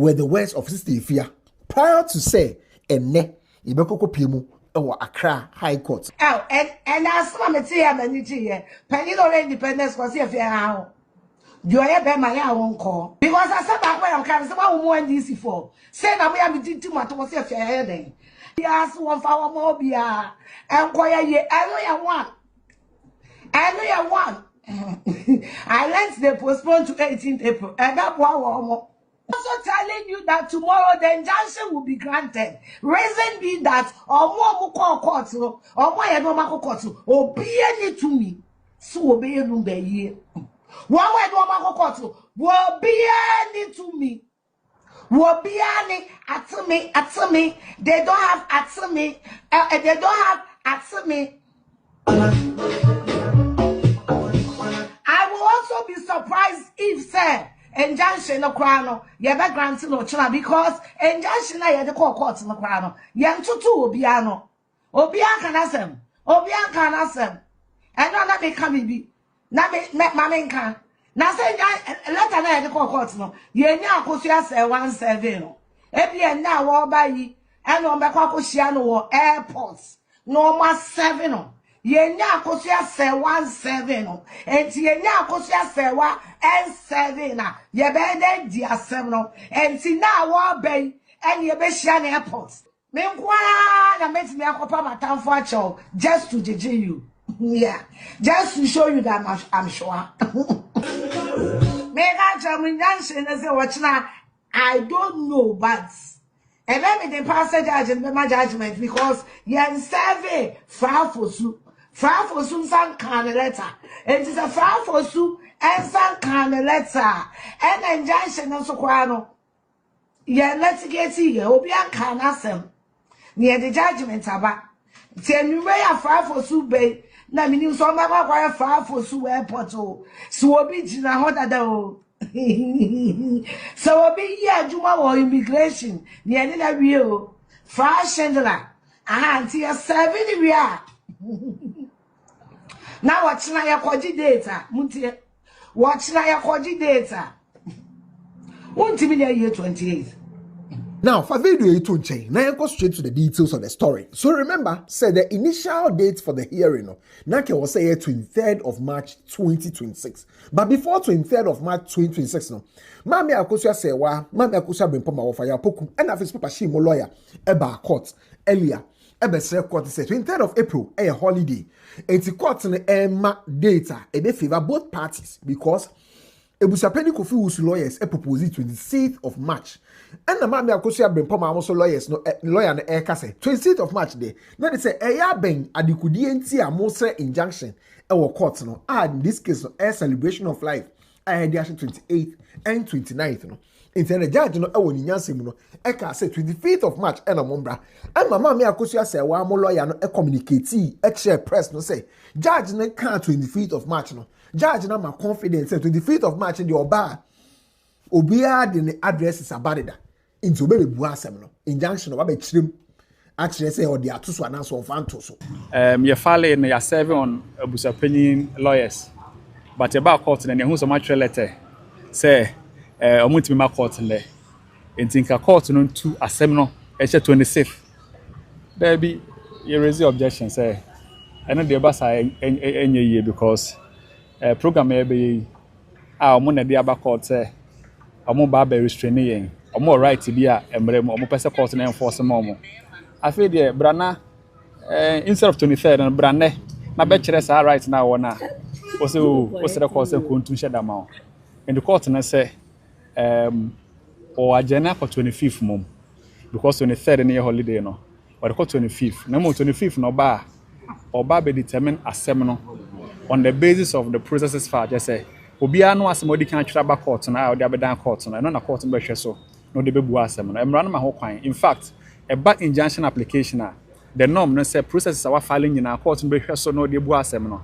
were the words of Sister Ifia prior to say ene ibekoko piemu ewo Accra High Court. Oh, and as I'm here, Penny or independence was here for now. You are be my own call. Because I said that when I'm coming, someone more DC for. Say that we have been too much was here for heading. Yes, one for our mobile. And quiet ye, I know one. I learned they postponed to 18th April. And that one. Also telling you that tomorrow the injunction will be granted. Reason be that or more court or more normal court obey any to me. So obey Lumba ye. One way normal court will be any to me. Will be any at me. They don't have at me. They don't have at me. I will also be surprised if said injunction no crown ye be grant no china because injunction na ye de court no crown ye ntutu obiano kanasem and no na be come bi na me mamenka na say letter na ye de court no ye nya Akosua Serwaa 17 no e bia na wo ba yi and no be kwakohia no wo airport no ma 7 no Yenya Akosua Serwaa 7 no enti yenya Akosua Serwaa N7 na ye be dey dia 7 no enti na wo bay and ye be hia na airport me nkwa na metimi akopa matamfo acho just to judge you yeah just to show you that I'm sure me ga jamunyanse na say watchna I don't know but and let me the pastor judgment my judgment because yen survey Fra for su san kan letter. It is a fra for su and san kan letter. And injunction no so kwa no. Ye litigate ye obi an kan asem. Near the judgment aba. Tell you where fra for su bay. Na mini so ma kwa fra for su airport o. So obi jina hoda da o. So obi ye adwuma wo immigration. Near na wie o. Fra Chandler. Aha anti ya 7 we are. Now watch na ya kwaji data muntie watch na ya kwaji data won't be there year 28. Now, for video you chain, now I go straight to the details of the story. So remember, said the initial date for the hearing, Nake was say 23rd of March 2026. But before 23rd of March 2026, Mami Akosua Serwaa, Mami Akosua Bempoma of Fire Pokum, and of his papa she lawyer, Eba court earlier. Ebesre court said 23rd of April, a holiday. And the court in the data, be favor both parties because Abusuapanin Kofi lawyers proposed 26th of March. And the Mami Akosua Bempoma also lawyers no lawyer na say 26th of March day. Now they say ben adikudi enti a mosre injunction court no. In this case a celebration of life. I had the 28th and 29th no. In the judge no ni nyansem no eka say 25th of March and omombra and mama me Akosua Serwaa mo lawyer no communicate share press no say judge no can 25th of March no judge na ma confidence say 25th of March the oba obia de address is abadeda into be bu asem no injunction no ba chirem actually say or the atoso ananso on fanto so you file na ya serve on Abusuapanin lawyers but about court na hu so much letter say omuntimi ma court le entinka court no to asem no e 26th there be you raise objections say and the basa enye ye because program e be omo na dey aba court say omo ba be restraining yen omo right bi a emre mo omo pese court na enforce mo afi de brana instead of 23rd and brane na be kire sa right na wona o se o se court say kontu sheda ma and the court na say or agenda for 25th mom because 23rd any holiday no but the 25th na mo 25th no ba or ba be determine asem no on the basis of the processes far just say obi anu asem odi kan twira ba court na odi abedan court no na court be hwe so no de bebu asem no emra no ma ho kwan in fact a back injunction application the norm no say processes are filing in our court be hwe so no de bebu asem no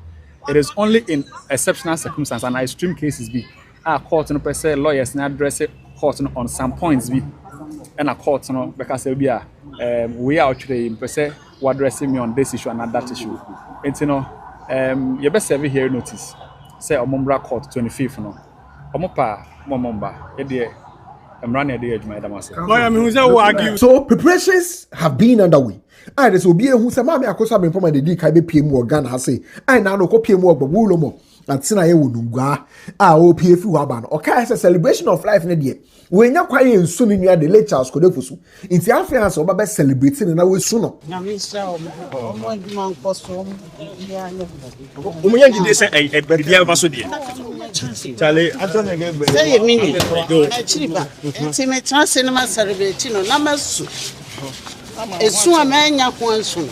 it is only in exceptional circumstances and extreme cases be a court no per lawyers na address court no on some points be and a court no because be a we are actually per se what addressing me on this issue and that issue and you know you best serve here notice say omombra court 25th no omopa momomba e de I'm running a day edge, madam. So preparations have been underway. I just will be who some mammy Akosua been from the DKB PM or Ghana has say. I now know PM or Babulomo and Sina Wununga. PF Waban or Kai a celebration of life in a day. When you're quiet soon in the late Charles Kodefusu. In the Africans or Baba celebrating and I will sooner. Charlie, I don't know. Say a minute. Actually, my chance in my celebration, numbers. A soon a man, young soon.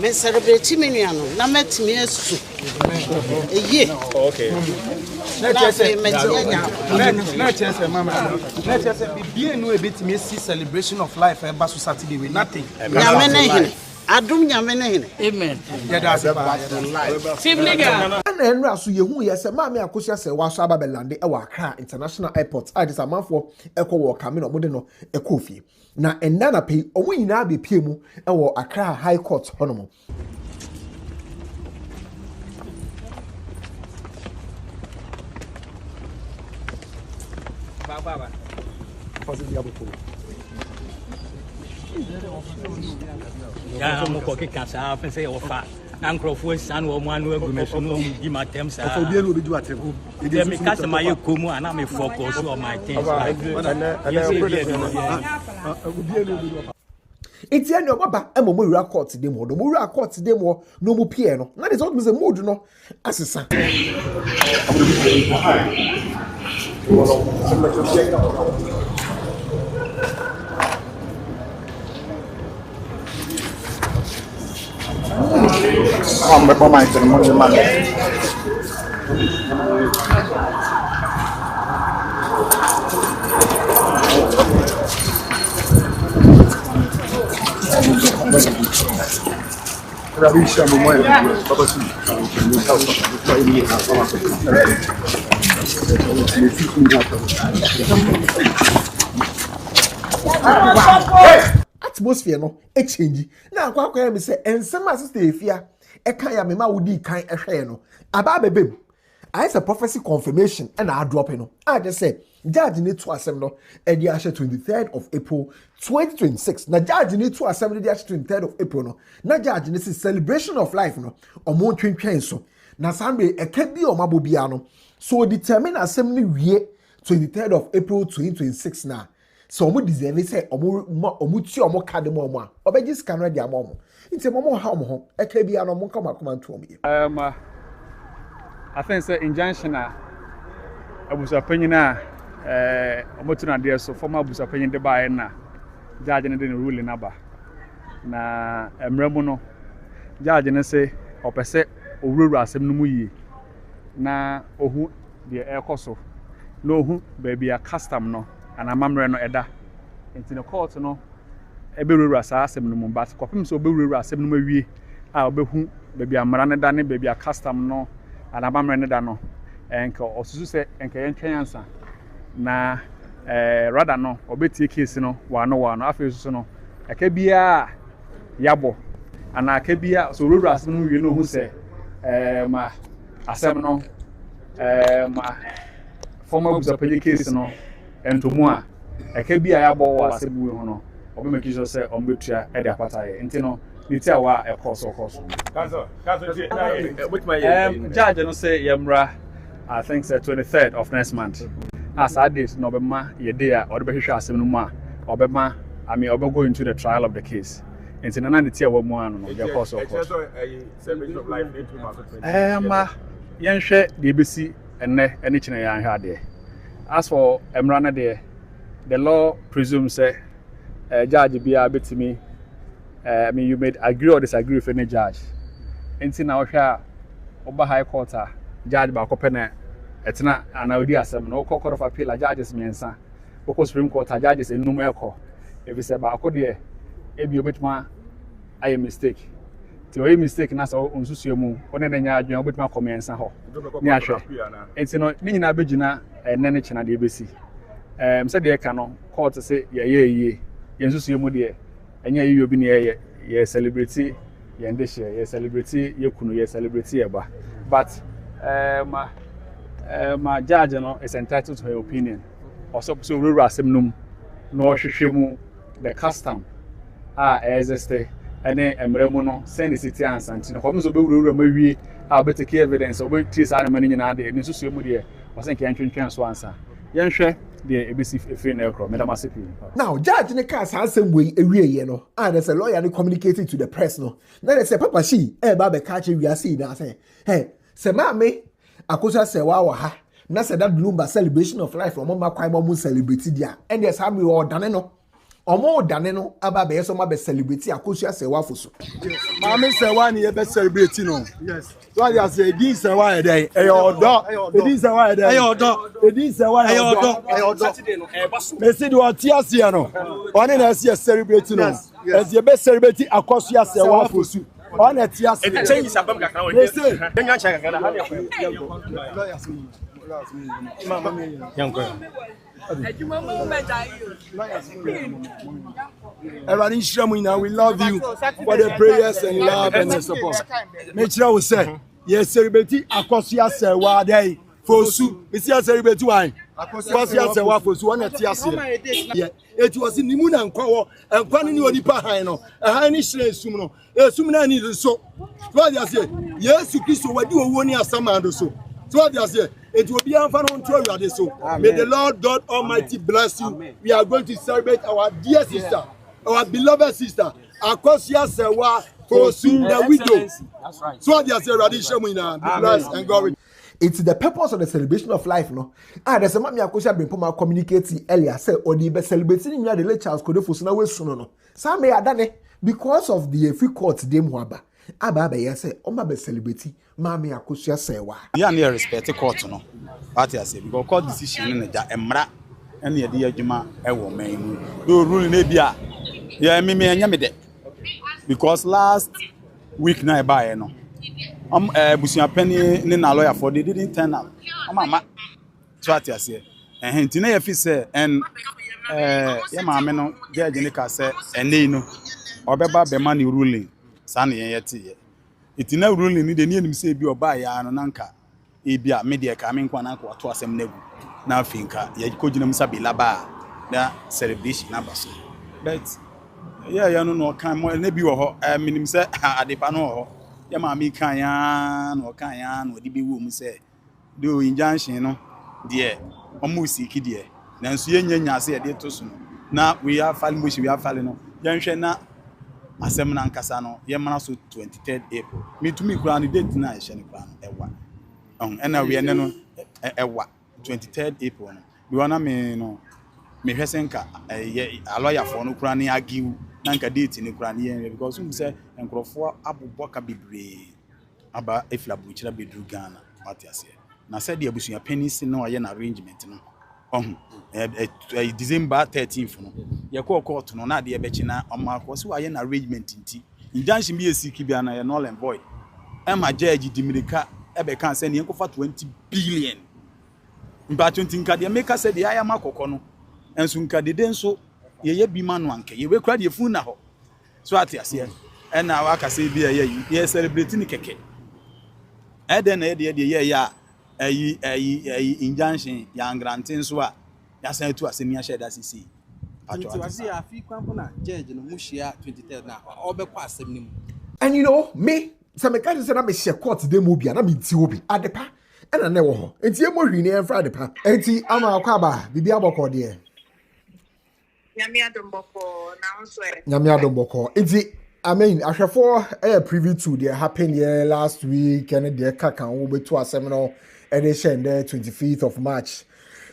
May celebrate me, numbers me as soon. A year. Okay. Let us say, let us say, Mamma, let us say, be no bit messy celebration of life and Basu Saturday with nothing. I don't know. Amen. Yeah, that's life. And then Rasu, you yes, a mammy Akosua Serwaa Shaba Belande, our car international airport. I just a month for Echo Walk coming on Modeno, a coffee. Now, and Nana pay, or we now be Pimu, or Accra High Court Honomo. Yeah, I'm going to catch up and say, oh, fat. Uncle for son or one will be my temps. I'll be able to do it. Let me catch my Kumu and I'm a focus on my things. It's the end of Baba and Mura Court today more. The Mura Court today more, no more piano. That is always a mood, no, as a son. Atmosphere no e change na akwa me say ensem asiste efia e kan ya me ma wodi kan ehwe no aba bebem I say prophecy confirmation and I drop no I just say judge need to asem no e di ashe 23rd of April 2026 na judge need to asem di ashe 23rd of April no na judge need celebration of life no omo twentwen so na Sunday e ka bi o mabo bia no so determine asem ni wie 23rd of April 2026 na so omo deserve say omo ti omo card mo omo a obeji scan ready amomo nti momo ha omo ho e ka bia no mo nka makoma nto omo I think say injunction Abusuapanin omo tuna there so former Abusuapanin de ba na judge ne de ruling aba na emremu no judge ne say opese owurura asem no mu yi na ohu de ekoso na ohu ba bia custom no ana mamre no eda enti ne court no eberura sa asem no mu but kopim so oberura asem no mawie a obehu ba bia amara ne da ne ba bia custom no ana mamre ne da no enka osusu se enka yentwen ansa na rather no obetie case no wano afi so no eka bia yabo ana aka bia so oberura asem no wie no hu se ma asem no ma former Abusuapanin case no entomo a eka bia yabo wa asebu ho no obi make sure say ombetua e de apata ye enti niti awa e course Council with my judge no say yamra I think say 23rd of next month as that date no be ma ye day a or be hwehwe asem no mu a obema I mean obe go into the trial of the case enti na niti awa mu anu no be course celebration of life in 2020 ma yenhwe de besi enne ene kine yan hwa de as for emra there the law presumes say judge bia betimi I mean you may agree or disagree with any judge enti na ohwa oba high court judge ba kopene etina anaudi asem no court of appeal judges miensa oko supreme court judges enum eko if say ba akode ebi obetuma aye mistake ti oye mistake na so onsusu mu one na nya adwen obetuma komiensa ho ni ahwe enti no ni nyina begina enne chena de besi say de ka no court say ye yensusu mu de enya yi obi ne ye celebrate ye ndehye ye celebrate ye kunu ye celebrate ye ba but my judge no is entitled to her opinion also so rural assemnum no hwehwemu the custom existe ene emremu no send the city answer nti ko mzo be rural mawie better key evidence obe trace ana mani nyina de ni susu mu de wasen ke antwentwen so answer yenhwe de ebisi free na ekro medamasipi. Now judge ne ka san sem we ewie ye no there's a lawyer ne communicating to the press no na they say papa she ba be ka che wi ase na say hey se ma me Akosua Serwaa wa ha na say that Lumba celebration of life omo ma kwai mo celebrate dia and there's how me odane no omo odane no aba be so ma be celebrate Akosua Serwaa for so Mama Serwaa ni be celebrate no yes so I say Edin Serwaa e dey e odo Edin Serwaa e dey e odo Edin Serwaa e odo me see do atiase no one na see celebrate no as you be celebrate Akosua Serwaa for so on atiase e change sabam kakra o dey nya cha kakra ha dey mama me yanko we love you for the prayers and love and the support. Make sure we say, yes, celebrity Akosua Serwaa day for su. We see a celebrity wine. Akosua Serwaa for su. One at yeah, it was in Nimuna and Kwawo and Kwani Onipa Hino. A Hinish Sumno. A Sumna needed so. What I say, yes, you kiss what you want your summer and so. So what I say, it will be fun on you so. May the Lord God Almighty bless you. Amen. We are going to celebrate our dear sister, our beloved sister, Akosua Serwaa for soon the widow. That's right. So what I say, Radisha Muina, be blessed and glory. It's the purpose of the celebration of life, no? There's a mammy Akosua been poma communicating earlier, say, or the celebrating the late Charles Kodefusuna was soon. Some may have done it because of the free court dem waba. Aba be say o ma be celebrity Mami Akosua Serwaa. Ya na respect court no. What I say because court decision na ja emra ene ye de adwuma e wo man mu. Do rule na bia ya me anya me de. Because last week na e ba no. Abusuapanin ne na lawyer for they didn't turn up. Mama. So what I say. Nti na ye fi say en ya maame no judge ne ka say ene no obeba be man ruling. San yeti itina ruling ni de ni enim say bi oba ya no nanka e bia media ka me nkwa nanka wato asem nagu na afinka ye kogina musa bi laba na celebration na baso but ya no kan mo na bi wo ho minim say adepa no ho ya ma mi kan ya no de bi wo mu say do injunction no de omu siki de na nso ye nyanya say de to so na we are falling we are falling no yan hwe na asem na nkasa no ye mana so 23rd April me to me kura ni date na ye shene kura no ewa ena we ne no ewa 23rd April no bi wana me no me hwesenka ye lawyer for no kura ni agiu na nka date ni kura ni ye because we say enkrofo aboboka bibre aba eflabu chira bedru Ghana matiase na said the Abusuapanin si no ye na arrangement no December 13th no ye call court no na de be china omako so aye na arrangement nti injunction bi esiki bia na ye null and void ma judge dimirika e be kan say ne enkofa 20 billion mba 20 nka de make say de aya makoko no enso nka de denso ye bi ma no anke ye we kura de fun na ho so atiase e na wa ka say bi ye celebrate ni keke e de na ye ya ayi injunction ya granting so a ya say to asemi a share that cc patro ati afi kwampo na judge no muhia 23 na obekwa asem nim and you know me some kind say na me share court dem obi na me ti obi adepa na na wo ho enti e mo hwi ne enfra adepa enti ama akwa ba bibi aboko de nyame adomboko na nso e nyame adomboko enti I mean, I have for a preview to the happened here last week and the kakan will be to a seminar edition there 25th of March.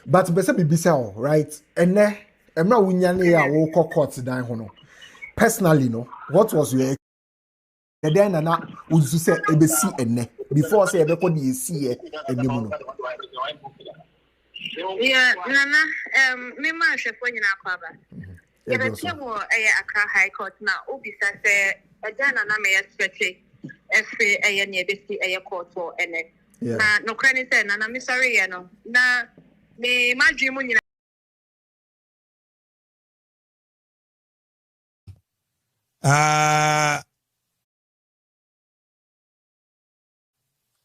But bese bibisa right? And then I'm not winning here will call court down hono. Personally, no, what was your and then na would you say ABC and before say everybody is see and you yeah, Nana, me ma chef when you na kwaba. Yeah, but you mo Accra High Court now. Obisa say Jana na me expect every near this court for ene. Na no crane say na me sorry no. Na me ma dream mo nyina.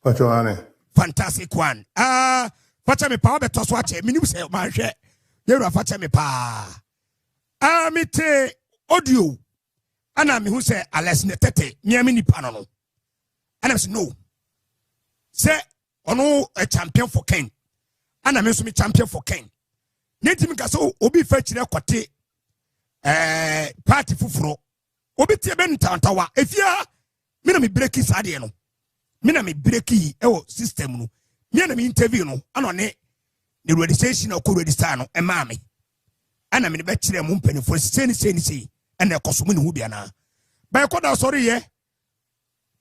Pacho ane. Fantastic one. Pacha me power beto so ache. Minim say man hwe. Yewura fache me pa. Me te audio. Ana me hu say Alex ne Tetteh me nipa no. Ana me say no. Say ono a champion for Ken. Ana me so me champion for Ken. Netimi ka so obi fa kire kote party fufuro. Obi tie be ntantawa. Efia me na me breaki sade no. Me na me breaki ewo system no. Me na me interview no. Ana ne the registration or co-register no ema me. Ana me be kire mu mpanifo seni ene kosomu ne hu bia na. Ba koda sorry ye.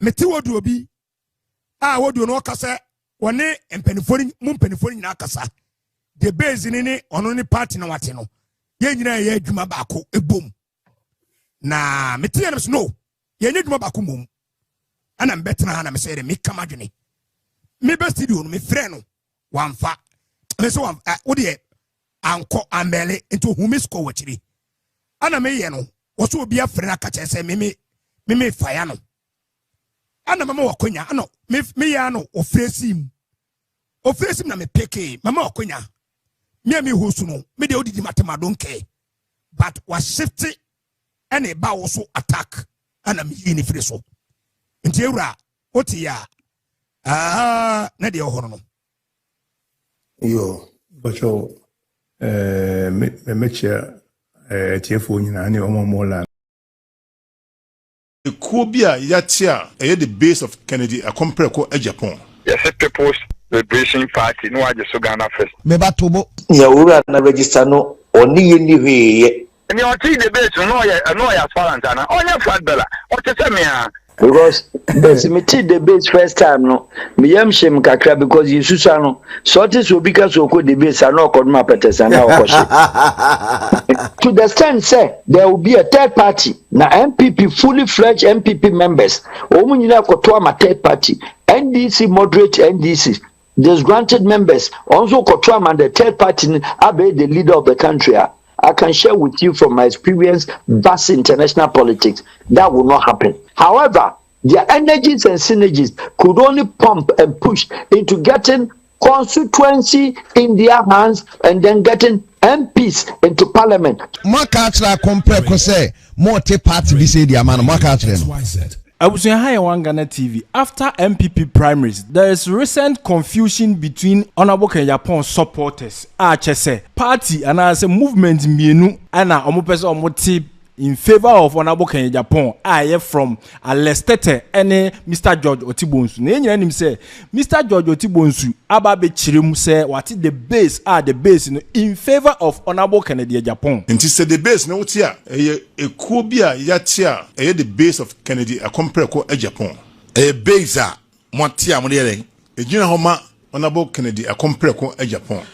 Meti wodu obi wodu no kasa wone mpanifo nyina kasa. The base ni ono ni party na wate no. Ye nyina ye adwuma baako ebom. Na meti ya no ye nyadwuma baako mom. Ana mbetena ha na me say me kamadwene. Me be studio no me frɛ no wamfa. Me so wo de anko amele into humisko wachiri. Ana me ye no wo so obi afrɛ na ka kyerɛ sɛ me fire no. Ana mama wakonya ano me ya no ofresim na me peke mama wakonya me hosu no me de odidi matema don't care but was shifty and a bow so attack ana me yini free so nti ewura oti ya na de ohoro no yo bacho me mecha tiefo nyina ne omo mola Ekuo bi a yate a the base of Kennedy akompreko Japan. Yes, People's Liberation Party no aje so Ghana first. Me batobo. Ya wura na register no oni ye ni hweye. Ni o ti debate no ya aspirant na. Onye flat bella. O te se me a. Because the committee debate first time no me yam shem kakra because you susa no so it so because so ko debate no koduma petesa na okoshi to the extent say there will be a third party na MPP fully fledged MPP members omu nyina koto ama third party NDC moderate NDC disgruntled members also koto ama the third party abe the leader of the country. I can share with you from my experience vast international politics. That will not happen. However, their energies and synergies could only pump and push into getting constituency in their hands and then getting MPs into parliament. Makachra compare kose mote party bi say dia man makachre no. Abusuapanin Ghana TV. After MPP primaries, there is recent confusion between Honorable Japan supporters. Chese party and as a movement mienu ana omo pese omo ti in favor of Honorable Japan. From Tetteh and Mr. George Otibonsu. Ne nyina nim say Mr. George Otibonsu aba be chirem say what the base in favor of Honorable Kennedy Japan. Nti say the base no tia ekuo bi a yate a the base of Kennedy akompreko Japan. Base a motia mo de ejina homa Honorable Kennedy akompreko Japan.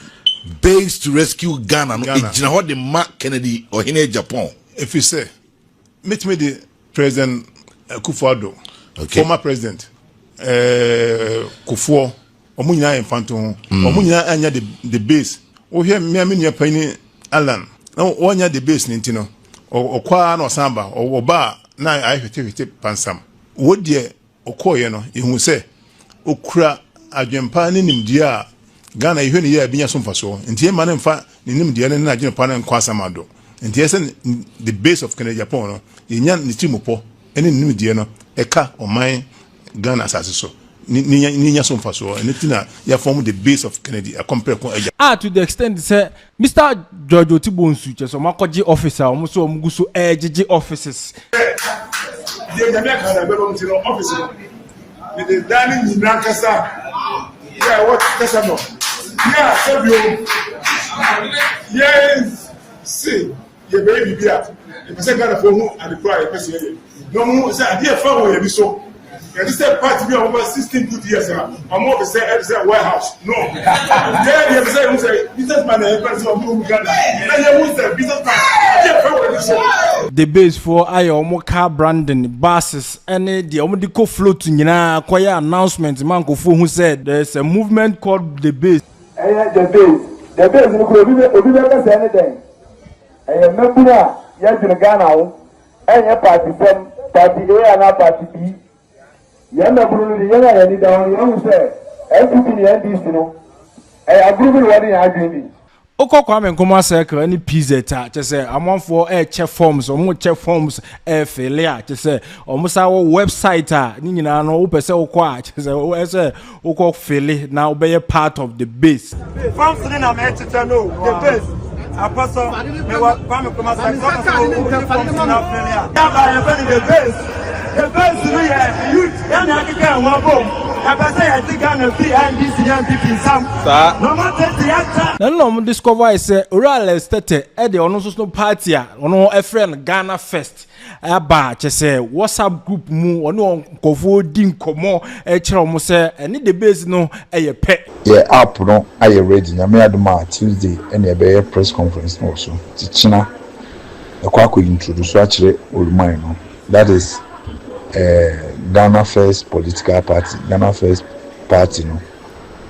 Base to rescue Ghana no ejina ho de ma Kennedy ohine Japan. If you say, meet me the President Akufo-Addo, former President Kufuor, Omunyina Infanto, Omunyina anya the base. O here me amenya pani Alan. No onya the base nintino. O kwa no samba o ba na ahwete pansam. Wo de okoye no ehun se okura adwempa ne nimdia Ghana ehwe ne ya binya so mfaso. Ntie ma ne mfa ne nimdia ne na adwempa ne nkwasamado. And yes, the base of Kennedy Japan, no, Yan Nitimopo, any new dear no, Eka or mine Ghana as so. Ninya some faso, and Nitina, you form the base of Kennedy, a compare. To the extent say Mr. George Otibonsu, just a Makoji officer, almost Mugusu AGG offices. The officer, with the dining in Nankasa. Yeah, what Casano? Yeah, yes, see. Ye baby bia e pese Ghana for who and the cry pese ye no mo say adie fa wo ye bi so e this party be over 16 good years am more be say warehouse no there ye say businessman e person of Ghana and ye who say businessman adie fa wo ye so the base for ayo car branding buses and the omodiko float nyina kwaya announcement man ko fo who said there's a movement called the base the base no ko obi be ka say anything. Membura ya Ghana o party party A and party B ya memburu ni ya ni down you say MPP ni NDC no group ni wani ya agree. Oko Kwame Nkrumah circle any PZ just say among for check forms or more check forms failure just say almost our website ni nyina no wo pese okwa just say oko fail now be part of the base. From sitting am to know the base. Apostle me wa Kwame Nkrumah circle the base. The base we youth and I can one bomb. I say I think I'm free and this young people some. No matter the actor. No discover is oral Tetteh e de ono so party a ono e friend Ghana First aba che say WhatsApp group mu ono nkofo di nkomo e kire omo say eni the base no e ye pe yeah app no aye ready na me adoma Tuesday ene be press conference no so tichina e kwa ko introduce a kire olumai no that is Ghana First political party Ghana First party no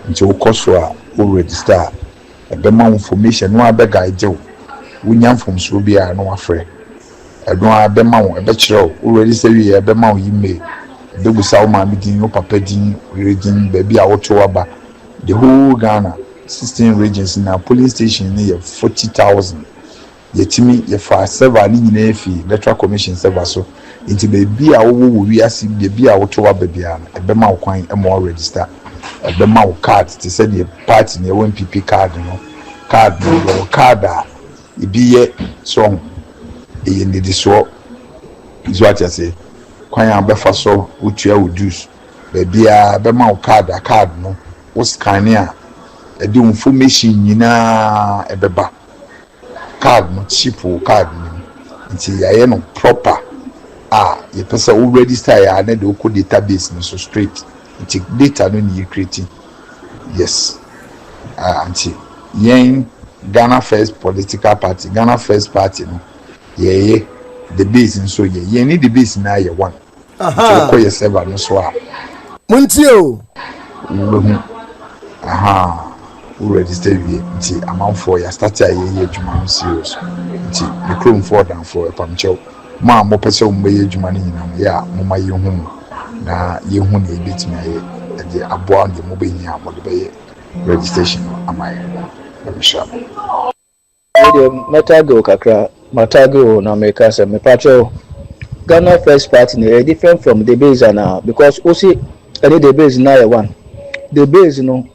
nti Akosua o register ebema information no abega eje wonya information bi a no afre edo abema wo ebekire o register wi ebema wo email debusa wo ma midin no papa din region baby a woto aba the whole Ghana 16 regions na police station ne 40,000 yetimi ye fa server ni nyina efi electoral commission server so inti baby a wo wi asi baby a woto aba bia ebema wo kwan emo register ebema wo card ti say the party ne won PP card no card no card a ibiye so e need so is what you say kwan ya befa so wotua wo dues baby a ebema wo card no wo scan a e di information nyina ebeba card no cheap card no nti ya no proper you pesa wo register ya na de ko database no so straight nti data no ni create yes anti yen Ghana First political party Ghana First party no the base so yen ni the base na ye one so ko ye server no so a muntio who register we nti amount for ya start ya adwuma serious nti the chrome for down for pamcho ma mo pese o mbe adwuma ni nyina ya mo ma ye hu na ye hu na ebetimi aye de aboa de mo be nya mo de be registration amaye sure matago kakra matago na make say me pacho Ghana First party is different from the base now because osi any the base now one the base no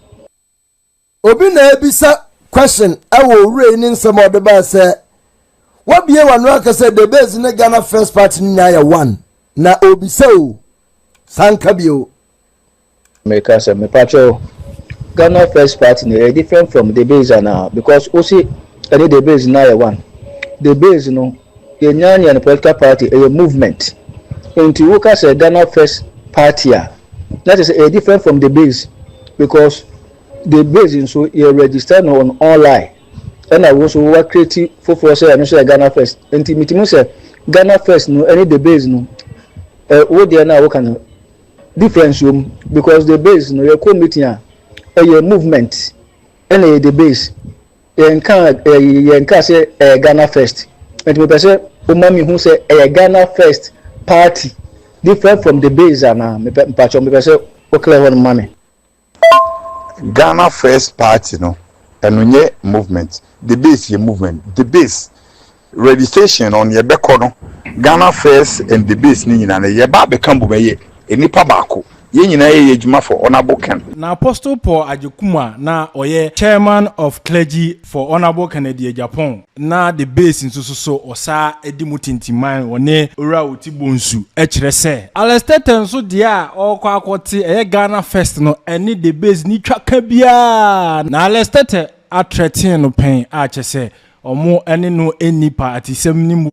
obi na ebisa question awo reigning some of the ba say what be one aka say the base in Ghana First party na ya one na obi say o sanka bio make us me pacho Ghana First party is different from the base now because osi any the base na ya one the base no the nyanya and political party a movement into workers say Ghana First party that is a different from the base because the base in so you register on online and I was work creative for say I say Ghana First and meeting say Ghana First no any the base no what they now can difference because the base no your committee a movement and the base you can say Ghana First and me say umami who say Ghana First party different from the base na me patch me say okay one money Ghana First party no enunye movement the base ye movement the base registration on ye beko no Ghana First and the base ni nyina na ye ba be kambo be ye enipa baako ye nyina ye adwuma for honorable Ken na Apostle Paul Ajekuma na oye chairman of clergy for honorable Kennedy Japan na the base so osa edimutintiman one ora otibonsu e kire se Tetteh so dia okwa akwoti Ghana First no eni the base ni twaka bia na Tetteh atretin no pen a chese omo eni no enipa atisem ni mu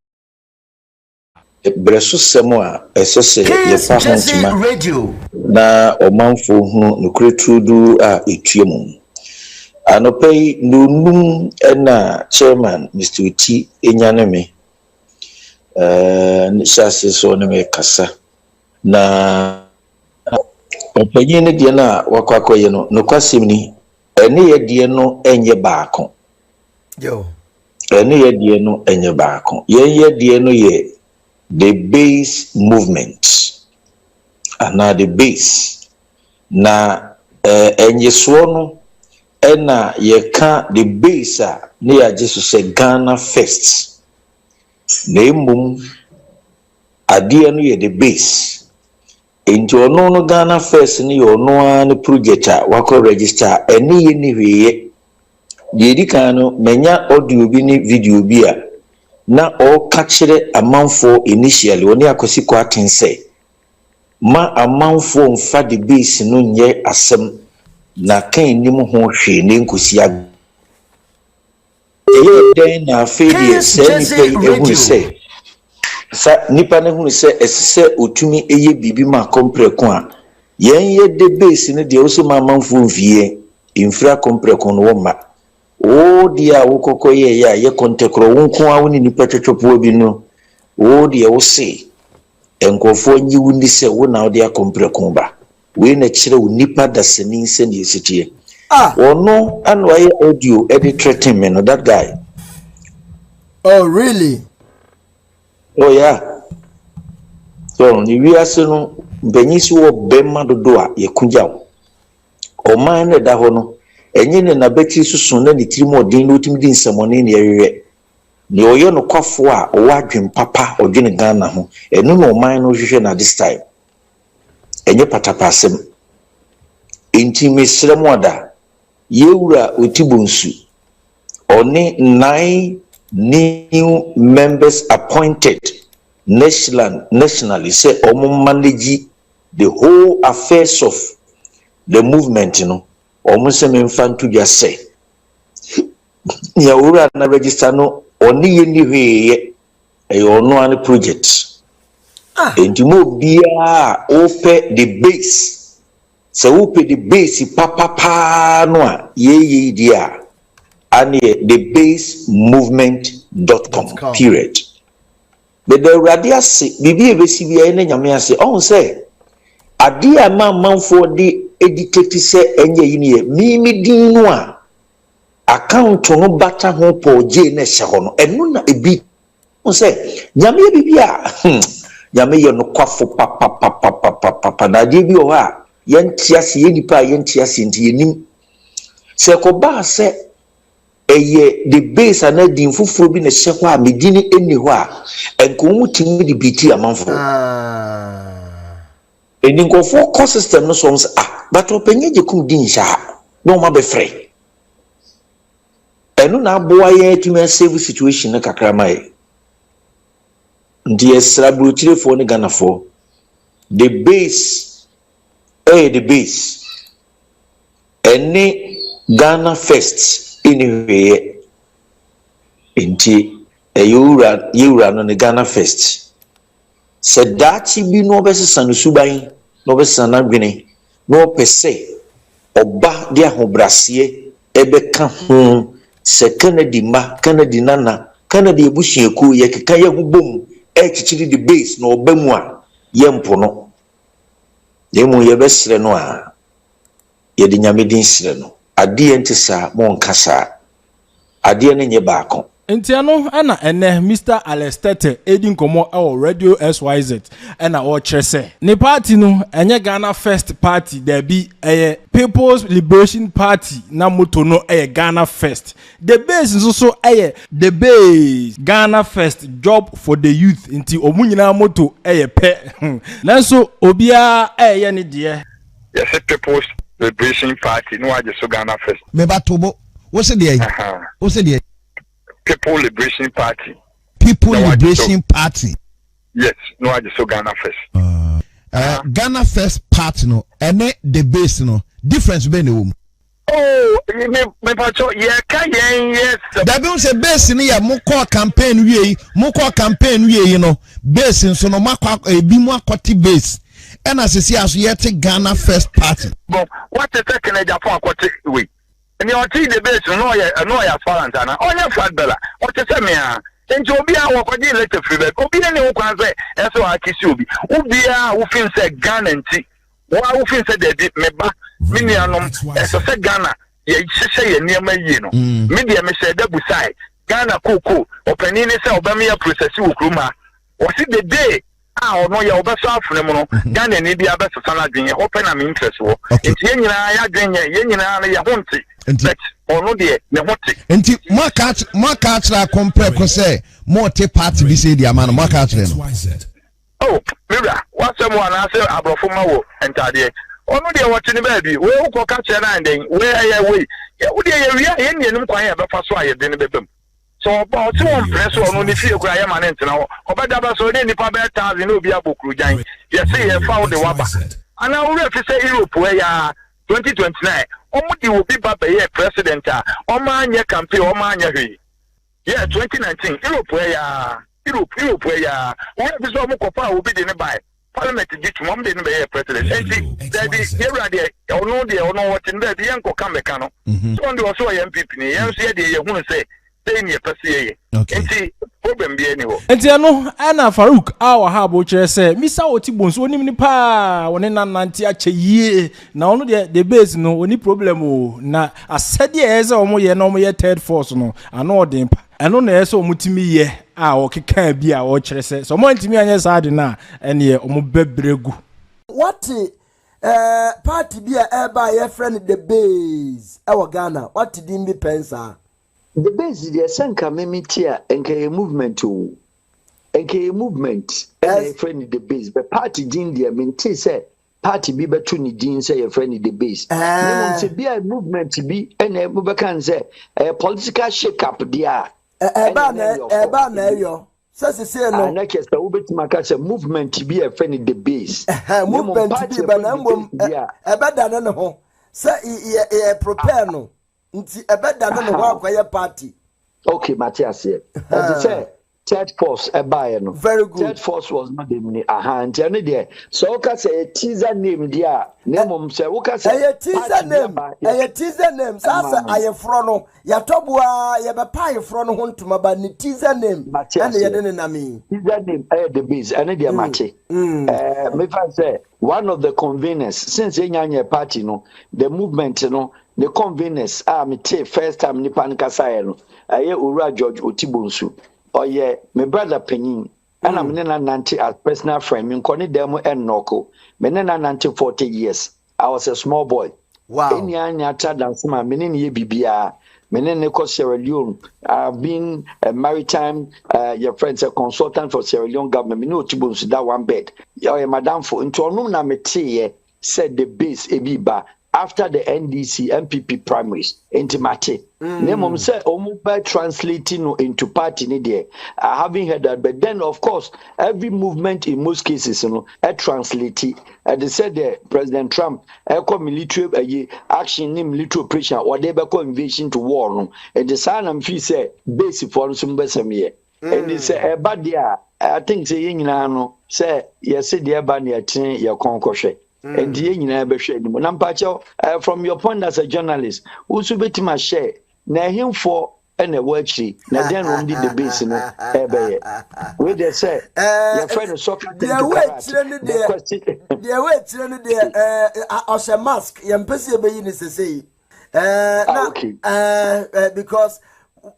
breso semo a esese ye fa hontima radio na omanfo hu no kretudu a etuemu anopai nunum na chairman Mr. Uti enyaneme nishase so ne me kasa na opanyin ne de na wakwakoye no kwasem ni ene ye de no enye baako yo ene ye de no enye baako ye de no ye the base movement and now the base na enyeso no ena yeka the base ne ya jesu se Ghana first na emum ade no ye the base enti ono no Ghana first ne yo no an project wako register eni ye ni hweye yedi kan no menya audio bi ni video bi a na o ka kire amanfo initially oni akosi kwa tense ma amanfo mfa the base no nye asem na kan nim ho hwe ne nkosi ag den na afedi se ni pe ehun se sa nipa ne hun se esese otumi eye bibi ma kompreko a yen ye de base ne de o so ma amanfo mfie infra kompreko no wo ma o dia wo kokko ye ya ye kontekro wo nko a woni nipa twetwopo bi no o dia wo se enkofo nyi wundi se wo na o dia kompreko ba we na kire wo nipa da seni se ne sitie ono anu aye audio edit threaten me no that guy. Oh really? Oh yeah. So ni wi ase no benyisi wo bemma dodo a ye kunjaw o man ne da ho no enye ne na beti susun na ni tirimo odin no timi din samone ne yewe ni oye no kwafo a o wadwen papa odwene Ghana ho enu no man no hwehwe na this time enye patapasem enti mesrem oda yewura otibonsu oni 9 new members appointed nationally say omo manage the whole affairs of the movement, you know. Almost some infant to just say, Yawura na register no only anyway a no any project. And you move bia open the base. So open the base papa no ye dia and the base movement.com period. But the radia say bibi ebesibi ene nyame ase on say adia man for the educate say enye yini mimi din no a account no bata ho po je na hye ho no enu na ebi on say nyame bibi a nyame ye no kwafo papa na de bi o ha yentiase ye nipa yentiase nti yenim se ko ba se eye the base ana din fufuro bi na hye ho a medini eni ho a enko mutimi di biti amanfo eninko for cost system no so but openye je kum din sha no ma be free enu na aboa ye tumi save situation na kakra mai ndi esra brutire for ne Ghana for the base the base any Ghana first anyway enti yura no ne Ghana first said that bi no be sanu suban no be sanadwene no pese oba de ahobrase ebe ka ho se Kennedy ma Kennedy nana Kennedy ebusieku ye keka ye hubom chichiri the base no oba mu a ye mpo no demu ye besre no a ye de nyame din sre no ade entisa mo nkasa ade ne nye baako Entiano ana ene Mr. Tetteh edin komo Radio SYZ ana o kyerese ne party no enye Ghana First Party there be People's Liberation Party na moto no Ghana First the base nso the base Ghana First job for the youth nti omunyina moto pe nanso obia ne de yes People's Liberation Party no aje so Ghana First me batobo wo se de People Liberation Party. People Liberation Party. Yes, no, I just saw Ghana First. Ghana First Party no, and the base no difference be no. Oh, me pacho, yes. That be say base ni ya mo campaign we, you know, base so no makwa bi mo akoti base. And as see as yet Ghana First Party. But what the second Japan akoti we? And you see the base no ya Falantana. Oh ya flat bella. What you say me ah? Nti obi a wakodi letter free back. Obi na wo kwan say eso akisi obi. Obi a wo fin say Ghana nti. Wo fin say de meba. Me nuanom eso say Ghana ye hye ye niam yi no. Me de me say Abusai. Ghana koko. Opani ni say obama ya process wo kruma. O see the day Ah, no, ya obesa afune mu no. Ghana ni bia besa sana dwen open am interest wo. Nti ye nyina ya dwen ye nyina na ya honte. But ono de ne honte. Nti mwaka tra compare ko say more take party bi say dia man mwaka tra no. Oh, mira, what's some one I say abrofo ma wo entade. Ono de wote ni ba bi. We wo ka kire na den. We ya we. Wo de ye wi ye ne num kwan ya be fa so aye den bebem. So about 2 press on the field, I am an now. Obada so any papa thousand will be a book. You say you found the waba. And I will say Europe where 2029. Almost you will be Papa president. Man, your campaign, man, yeah, 2019. Europe where Europe where where is all Mokopa will be the nearby. Parliament did to mom didn't be a president. And there, or no, what in there, the uncle come mecano. So on the also MPP, and say, you want to say. Okay. Problem be anyway. Enti ano ana Farouk awa ha bo kire se misa oti bonso onim ni pa woni nanante ache yie na ono de base no oni problem o na asede eze omo ye na omo ye third force no ano odin pa eno na ese omo timi ye a okeka bi a o kire se so omo ntimi anye saade na ene ye omo bebregu. What party be a eba ye friend the base e Ghana what did him be pensa. The base is the Sanka Mimitia and K movement too. And K movement, a friend the base, but party India mean say party be between Dean say a friend the base. To be a movement to be and a Mubakan say a political shake up there. Eba says say no. And I guess the Ubit Macassa movement to be a friend the base. Movement to be banam eba than no. Say prepare no. Nti ebeda no ho akwaya party. Okay, Matthias here. As I say, third force ebaye no. Very good. Third force was not the name. Nti ane there. So oka say a teaser name there. Name say oka say a teaser name. A teaser name. Sasa aye fro no. Ya tobua ya be pa aye fro no ho ntuma ba ni teaser name. Ane ye de na me. Teaser name the base. Ane there Matche. Me fa say one of the conveners since enyanya party no, the movement no the conveners me first time nipa nkasa no aye Ura George Otibonsu oye me brother Penin and I'm na nanti as personal friend me nkone dem ennoko me na nanti 40 years I was a small boy. Wow. Any anya dance ma me ne ye bibia me ne ko Sierra Leone. I've been a maritime your friends a consultant for Sierra Leone government me no Otibonsu that one bed your madam for into onum na me tie said the base ebiba after the NDC MPP primaries intimate. Name say omuba translating into party ni there. I haven't heard that, but then of course every movement in most cases translate. They said President Trump military action ni military operation or they call invasion to war no. And the sign am feel say base for some besame. And they say but there I think say nyina no say yes say there ba na yatin ya konkoshe. And the from your point as a journalist, who should be to my share, na him for and a word she, na then only the base in where they say, your friend is soccer. Their way, as a mask, young person be in to say, because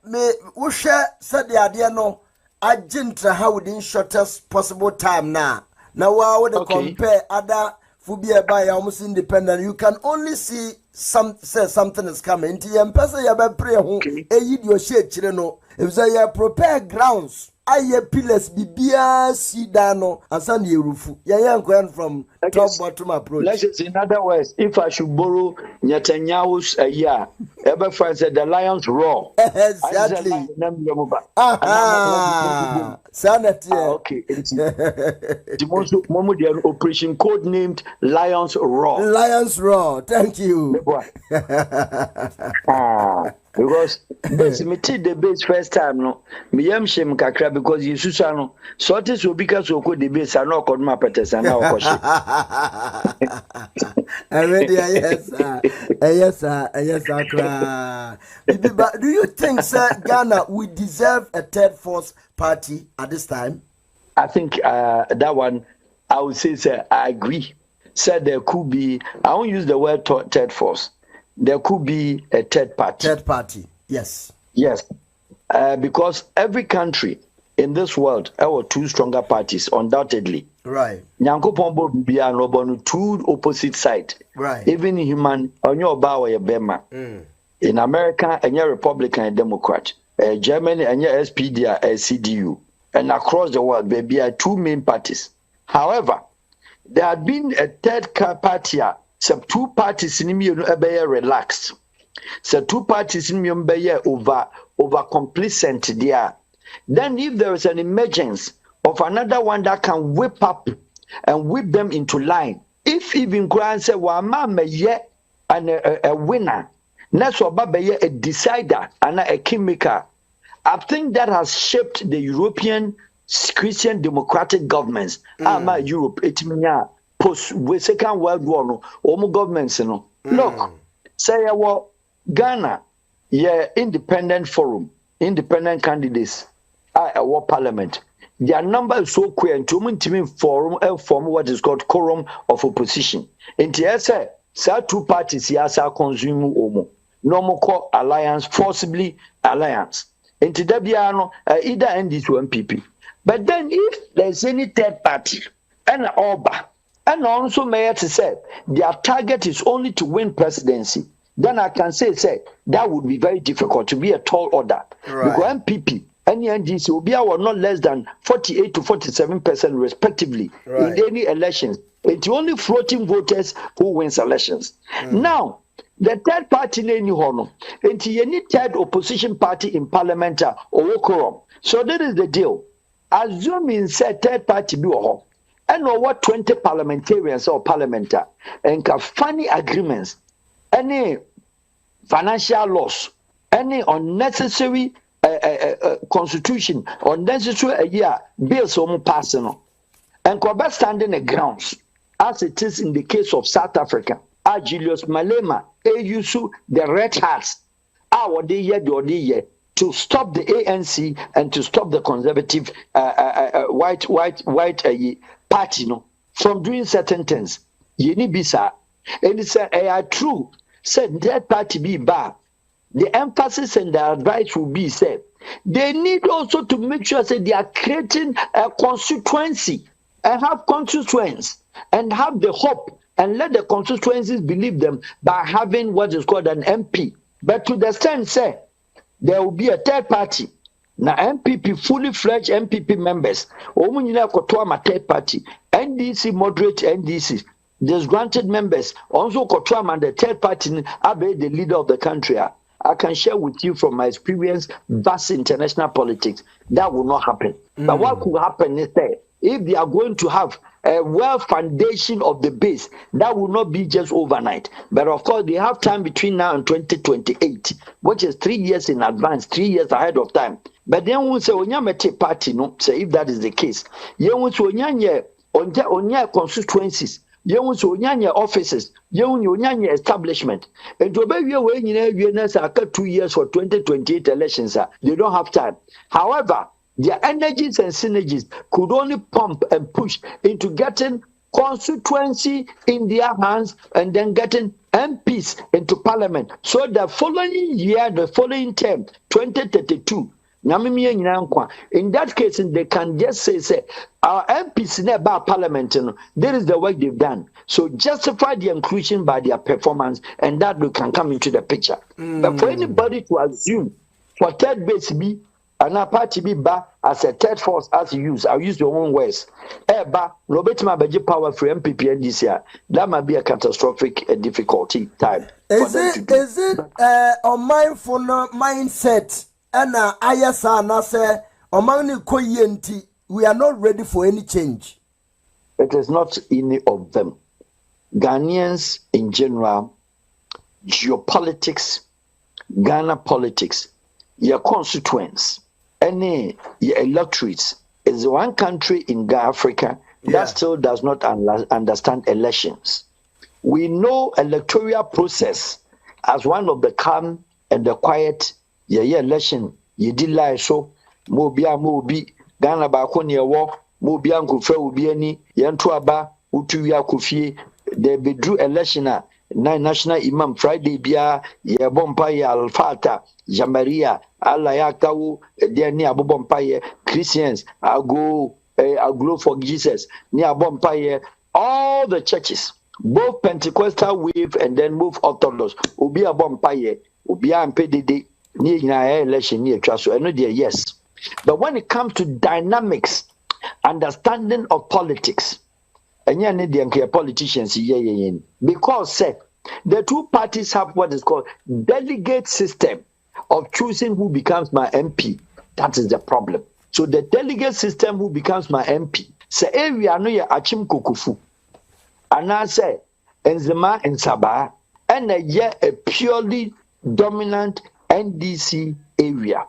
me, we share said the idea no, I didn't how within shortest possible time now. Now, I would compare other. Fubia by almost independent. You can only see something is coming. Ti empesa ya be pray ho eyi your shade chire if say you prepare grounds aye pillars bibia si dano asan ye rufu. Ya from top bottom approach. Let's just in other words, if I should borrow Netanyahu's year, ever friend said the lions roar. Exactly. Okay. The most the operation code named Lions Roar. Lions Roar. Thank you. Because this me take the base first time no. Me yam shem kakra because you susa no. So this will because so ko the base and no kodma petesa na okoshi. Already yes sir. Do you think sir Ghana we deserve a third force party at this time? I think that one I would say sir I agree. Said there could be I won't use the word third force. There could be a third party. Third party, yes. Yes. Because every country in this world, our two stronger parties, undoubtedly. Right. Nyankopon bo bibia no bo no two opposite sides. Right. Even human on your bow or Bema. In America, and your Republican and Democrat. Germany and your SPD are CDU. And across the world, there are two main parties. However, there had been a third party, some two parties in me relaxed. So two parties in me over complacent there. Then if there is an emergence of another one that can whip up and whip them into line, if even Grand say Wama me and a winner, that's what a decider and a kingmaker. I think that has shaped the European Christian democratic governments. Europe, it means post Second World War, no, governments, no. Look, say Ghana, independent forum, independent candidates, our parliament. Their number is so queer and to form what is called quorum of opposition. In the two parties here are consuming normal call alliance, forcibly alliance. In the either end is one PP. But then if there's any third party and Oba, and also mayor to say their target is only to win presidency, then I can say that would be very difficult to be a tall order. Right. Because MPP and the NDC will be not less than 48 to 47% respectively in any elections. It's only floating voters who wins elections. Now, the third party in any third opposition party in parliament or quorum. So that is the deal. Assuming said third party be home, and over 20 parliamentarians or parliamentary and funny agreements, any financial loss, any unnecessary constitution, unnecessary bills passing, and Quebec standing the grounds, as it is in the case of South Africa. Julius Malema, AUSU, the Red Hats, to stop the ANC and to stop the conservative white party from doing certain things. Bisa. And it's true. Said that party be bad. The emphasis and the advice will be said. They need also to make sure that they are creating a constituency and have constituents and have the hope and let the constituencies believe them by having what is called an MP. But to the extent, say, there will be a third party. Now, MPP, fully fledged MPP members, Omunina third party, NDC, moderate NDC, disgruntled members, also Kotuama, the third party, Abe, the leader of the country. I can share with you from my experience, vast international politics, that will not happen. But what could happen is that if they are going to have a well foundation of the base, that will not be just overnight. But of course, they have time between now and 2028, which is 3 years in advance, 3 years ahead of time. But then we say, Onyamete party, no, say if that is the case, you want to Onyanya constituencies, you want to Onyanya offices, you want Onyanya establishment. And to be when you know, 2 years for 2028 elections, they don't have time. However, their energies and synergies could only pump and push into getting constituency in their hands and then getting MPs into parliament. So the following year, the following term, 2032, in that case, they can just say our MPs in about parliament, there is the work they've done. So justify the inclusion by their performance, and that can come into the picture. But for anybody to assume for third base be and a party be back as a third force as you use, I'll use your own words. Robertima Baji power for MPP and this year. That might be a catastrophic difficulty time. Is it a mindful mindset? And Ayasa say Omani Koyenti, we are not ready for any change. It is not any of them. Ghanaians in general, geopolitics, Ghana politics, your constituents, any your electorates is one country in Africa that still does not understand elections. We know electoral process as one of the calm and the quiet election. Ye did lie so mobi Ghana ba koni ewo mobi ankofa obi ani yentoaba utuya kofie. They withdrew election national imam Friday bia ye bompa ye alfata jamaria alla yakawu de ni abompa ye Christians ago for Jesus ni abompa ye all the churches, both Pentecostal wave and then move Orthodox obi abompa ye obi ampedede ni na election ni atwa so eno de yes. But when it comes to dynamics, understanding of politics, and you need the politicians because the two parties have what is called delegate system of choosing who becomes my MP. That is the problem. So the delegate system who becomes my MP, say area no ya achim kokufu, and I say enzema and Sabah, and a purely dominant NDC area.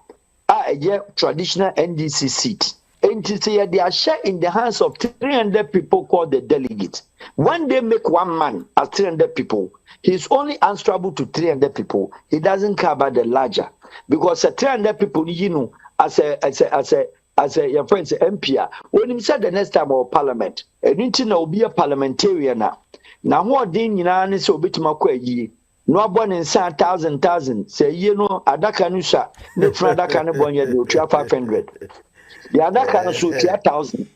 A traditional NDC seat. And to say they are shared in the hands of 300 people called the delegates. When they make one man as 300 people, he's only answerable to 300 people. He doesn't care about the larger. Because 300 people, you know, as a your friend say MP, when he said the next time of parliament, and you know be a parliamentarian now. Now what did you know so bit my no born in 1,000 say you know adaka nusa no friend adaka no born yet 500 the adaka no so 2,000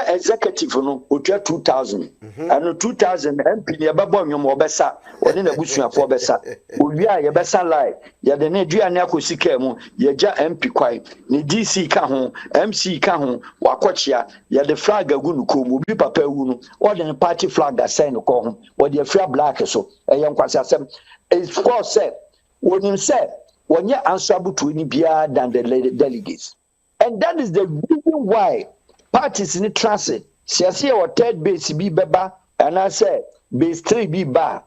executive no 2,000 and 2,000 MP ne ba born yom obesa oni na busuafo obesa owia ye besa lie ye de na dua na akosika mu ye ja MP kwai ne DC ka ho MC ka ho wakochia ye de flag agu no kom obi papa wu no o de party flag assign no ko ho o de afia black so ye nkwase asem of course say wonim say wonye answerable to any bia than the delegates, and that is the reason why parties in the transit see our third base be beba and I say base 3 be ba.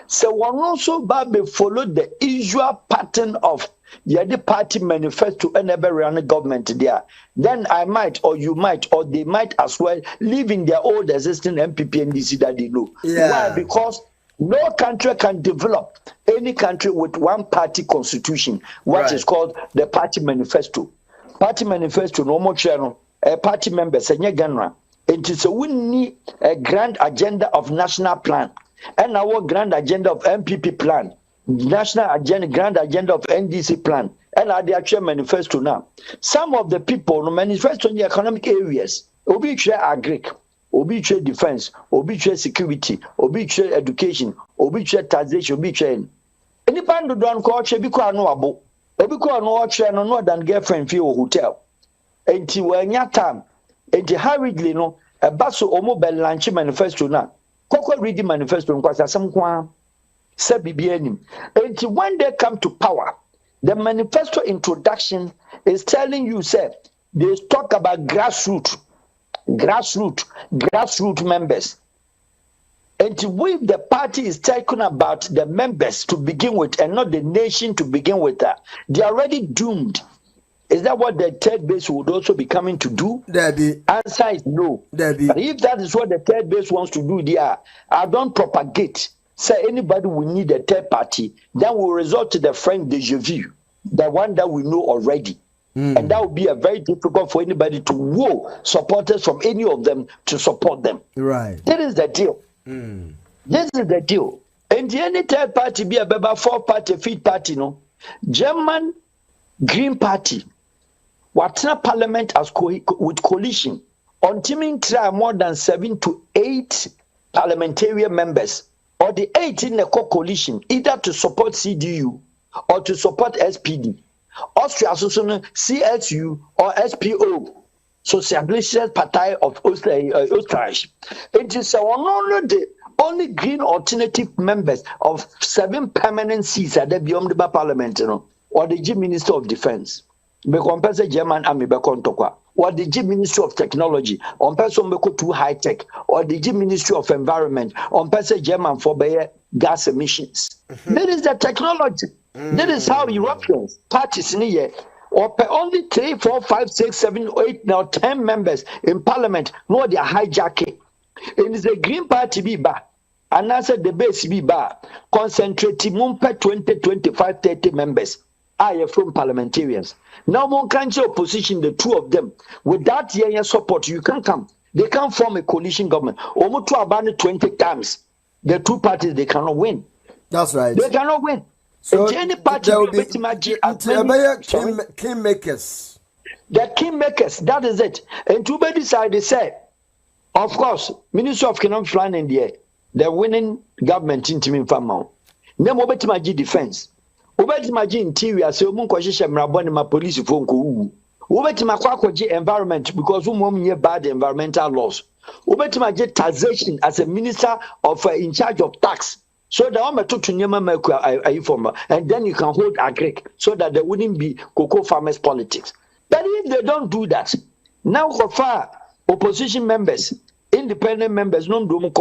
So one also be follow the usual pattern of the party manifesto and never run a government there. Then I might or you might or they might as well live in their old existing MPP and DC that they know. Why? Because no country can develop any country with one party constitution, what is called the party manifesto. Party manifesto no more channel. A party member senye ganra. It is we need a grand agenda of national plan and our grand agenda of MPP plan, national agenda, grand agenda of NDC plan, and the actual manifesto now. Some of the people manifesto in the economic areas, obi share agric, obi share defense, obi share security, obi share education, obi share taxation, obi share. Any band do don't call Chebiko no abo, obi ko no share no more than girlfriend fee hotel. Enti wanya time enti hurriedly no baso omo bel launch manifesto na koko read manifesto nkwasa asem kwa se bibia nim enti when they come to power the manifesto introduction is telling you say they talk about grassroots members. And with the party is talking about the members to begin with and not the nation to begin with, they are already doomed. Is that what the third base would also be coming to do? The answer is no. But if that is what the third base wants to do there, I don't propagate. Say anybody will need a third party, then we'll resort to the French deja vu, the one that we know already. And that would be a very difficult for anybody to woo supporters from any of them to support them. Right. That is the deal. This is the deal. And the any third party be a baby 4 party, 5th party, no. German Green Party. What's parliament as with coalition on teaming try more than 7 to 8 parliamentarian members or the 8 in the coalition either to support CDU or to support SPD. Austria CSU or SPO, Socialistische Partei of Österreich. It is the only green alternative members of 7 permanent seats at the beyond the parliament, or the G Minister of Defense. Be compare German army be kontokwa or the G Ministry of Technology on person be too high tech or the G Ministry of Environment on person German for be gas emissions. That is the technology. That is how Europeans parties in here or only 3, 4, 5, 6, 7, 8, now 10 members in parliament know they are hijacking. It is a Green Party be back. And I said the base be back. Concentrating mumpe 20, 25, 30 members. Are from parliamentarians. Now one country opposition, the two of them. Without your support, you can come. They can't form a coalition government. Almost to about 20 times. The two parties, they cannot win. That's right. They cannot win. So any party there will be kingmakers. The kingmakers, that is it. And to be decided, say, of course, Ministry of Economic Planning there, the winning government in Timin Famao. Then Obetimaji defense. Obetimaji interior, so Munkoshi Mrabon ma police phone ko. Obetimakwaji environment because we bad environmental laws. Obetimaji taxation as a minister of in charge of tax. So the one to Nyama and then you can hold agric so that there wouldn't be cocoa farmers politics. But if they don't do that, now so far opposition members, independent members, no numbers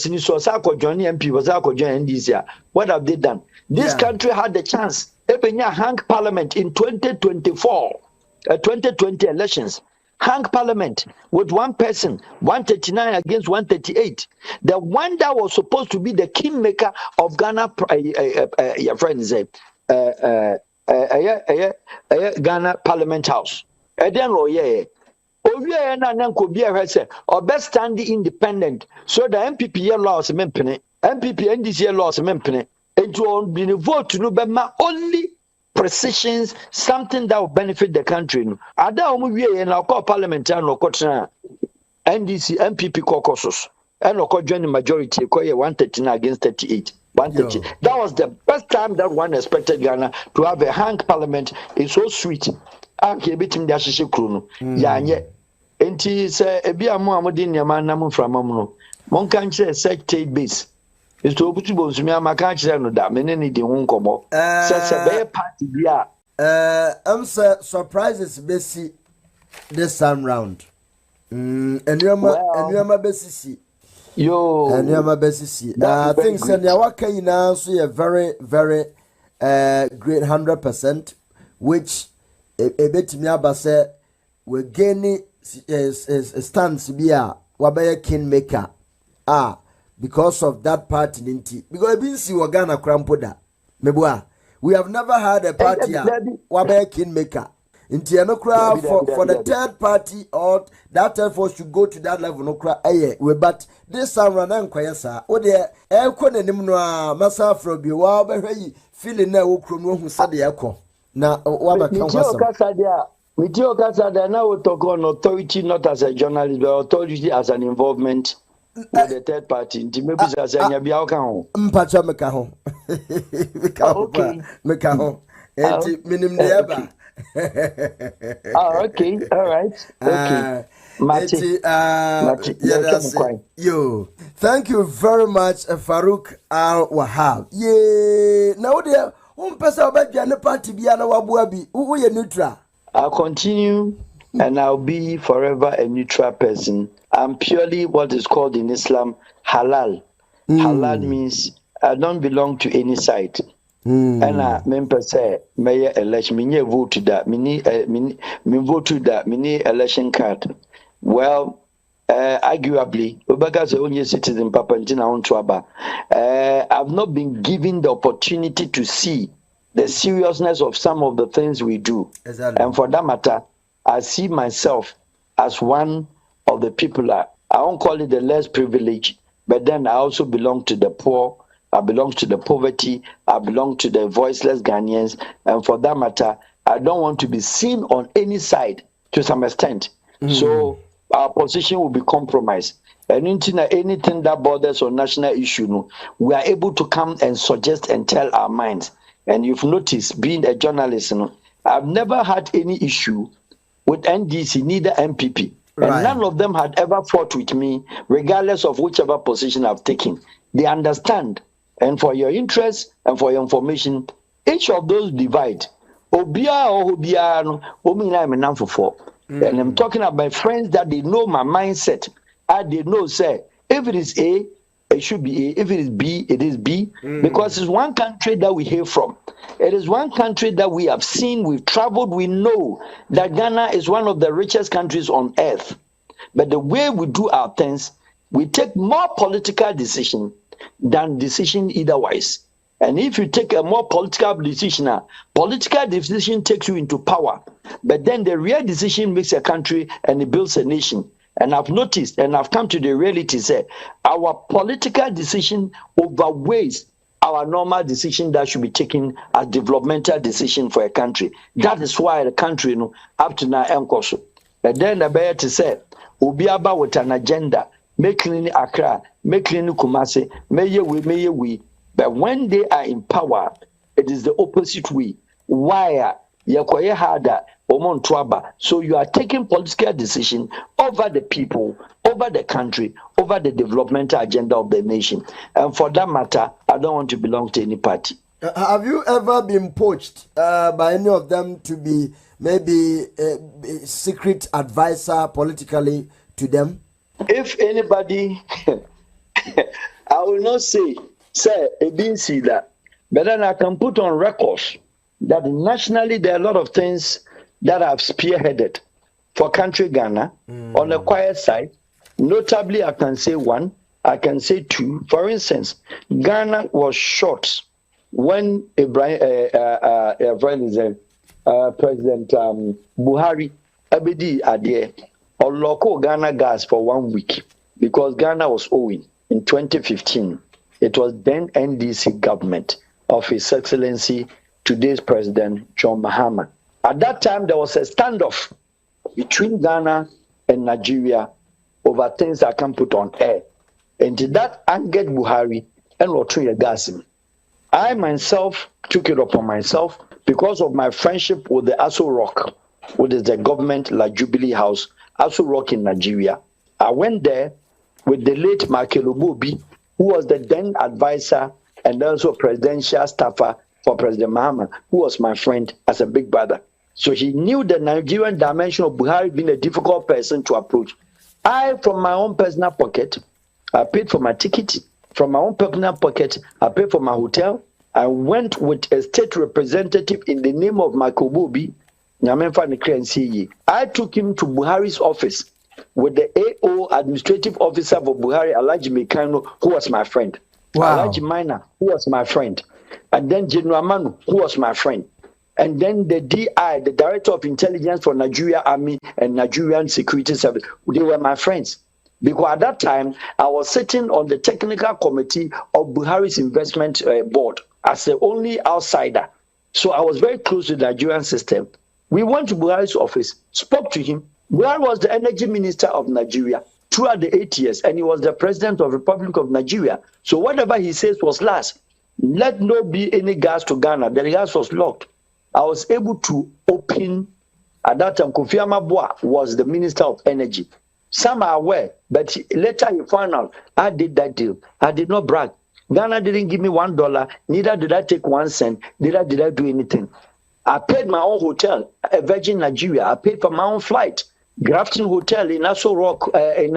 in join MP was join NDC. What have they done? This country had the chance. Hang parliament in 2024, 2020 elections. Hang parliament with one person, 139 against 138. The one that was supposed to be the kingmaker of Ghana, your friend say, Ghana Parliament House. Then or best standing independent. So the MPP laws MPP NDC laws MPP. And to be vote to no only precisions, something that will benefit the country. Ada we in our parliament and NDC MPP caucuses and join the majority 139 against 38. 130. That was the best time that one expected Ghana to have a hang parliament. It's so sweet. Okay, beating the Ashishi Kruno. Yeah. Enti se ebi amu amodi nyama namu framamu monka nche sectate base is to obutu bonsumi amaka kire no da menene di hu nkomo se be party bia am surprises besi this time round enuama besisi yo enuama besisi I think say ya waka yina so ye very very great 100% which ebetimi abase we gaining stance be a wabaya kingmaker because of that party ninti because been see Ghana krampoda mebua we have never had a party wabaya kingmaker inti no kra for the third party or that third force to go to that level no kra we but this time run enkwaya sa o de ekọ nanim no masa afro bi wa obehwe feeling na wo krom no hu sade ekọ na waba kan kwasa Mitio Kasada now we talk on authority not as a journalist but authority as an involvement with the third party. Maybe as a Yabiao. Mpacha Mekaho. Mekaho. Okay, all right. Okay. Yo, thank you very much, Farouk Al Wahab. Yeah, now there, person about the party Biana Wabuabi, who are neutral. I'll continue and I'll be forever a neutral person. I'm purely what is called in Islam halal. Halal means I don't belong to any side. And I member say may election me vote to that me vote to that me election card. Well, arguably, because only citizen Papa on Twaba, I've not been given the opportunity to see the seriousness of some of the things we do. Exactly. And for that matter, I see myself as one of the people, I won't call it the less privileged, but then I also belong to the poor, I belong to the poverty, I belong to the voiceless Ghanaians, and for that matter, I don't want to be seen on any side to some extent. So our position will be compromised. And anything that borders on national issue, we are able to come and suggest and tell our minds. And you've noticed, being a journalist, I've never had any issue with NDC, neither MPP. Right. And none of them had ever fought with me, regardless of whichever position I've taken. They understand. And for your interest and for your information, each of those divide. Obia or Obiano, and I'm talking about my friends that they know my mindset. And they know, say, if it is A, it should be A. If it is B, it is B. Because it's one country that we hail from. It is one country that we have seen, we've traveled, we know that Ghana is one of the richest countries on earth. But the way we do our things, we take more political decision than decision otherwise. And if you take a more political decision, political decision takes you into power. But then the real decision makes a country and it builds a nation. And I've noticed and I've come to the reality say our political decision overweighs our normal decision that should be taken as developmental decision for a country. That is why the country, up to now, Enkoso. And then the bear to say, Ubiaba with an agenda, make clean Accra, make clean Kumasi, may we. But when they are in power, it is the opposite way. Why? Yakoye harder, Omon Twaba. So you are taking political decision over the people, over the country, over the developmental agenda of the nation. And for that matter, I don't want to belong to any party. Have you ever been poached by any of them to be maybe a secret advisor politically to them? If anybody, I will not say I didn't see that. But then I can put on records that nationally there are a lot of things that I've spearheaded for country Ghana on the quiet side. Notably, I can say one, I can say two. For instance, Ghana was short when President Buhari Abedi Adie or local Ghana gas for 1 week because Ghana was owing in 2015. It was then NDC government of His Excellency, today's President John Mahama. At that time, there was a standoff between Ghana and Nigeria over things I can put on air. And that angered Buhari and Lotuya Gasim. I myself took it upon myself because of my friendship with the Aso Rock, which is the government La Jubilee House, Aso Rock in Nigeria. I went there with the late Michael Obobi, who was the then advisor and also presidential staffer for President Mahama, who was my friend as a big brother. So he knew the Nigerian dimension of Buhari being a difficult person to approach. I, from my own personal pocket, I paid for my ticket. From my own personal pocket, I paid for my hotel. I went with a state representative in the name of Michael Obobi. I took him to Buhari's office with the AO administrative officer for Buhari, Alhaji Mekano, who was my friend. Wow. Alhaji Minor, who was my friend. And then General Manu, who was my friend. And then the DI, the Director of Intelligence for Nigeria Army and Nigerian Security Service, they were my friends. Because at that time, I was sitting on the technical committee of Buhari's investment board as the only outsider. So I was very close to the Nigerian system. We went to Buhari's office, spoke to him. Buhari was the energy minister of Nigeria throughout the 8 years, and he was the president of the Republic of Nigeria. So whatever he says was last. Let no be any gas to Ghana. The gas was locked. I was able to open, at that time, Kofi Amabua was the minister of energy. Some are aware, but later he found out, I did that deal. I did not brag. Ghana didn't give me $1, neither did I take 1 cent, neither did I do anything. I paid my own hotel, Virgin Nigeria. I paid for my own flight. Grafton Hotel in Aso Rock, in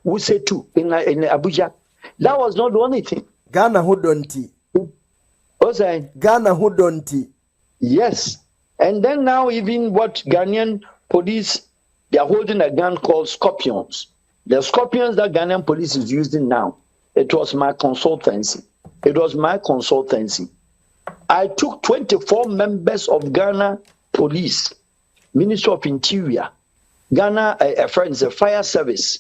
Wusetu, in Abuja. That was not the only thing. Ghana who don't. What's that? Ghana who don't. Yes. And then now even what Ghanaian police, they are holding a gun called Scorpions. The Scorpions that Ghanaian police is using now, it was my consultancy. It was my consultancy. I took 24 members of Ghana Police, Ministry of Interior, Ghana friends, the Fire Service,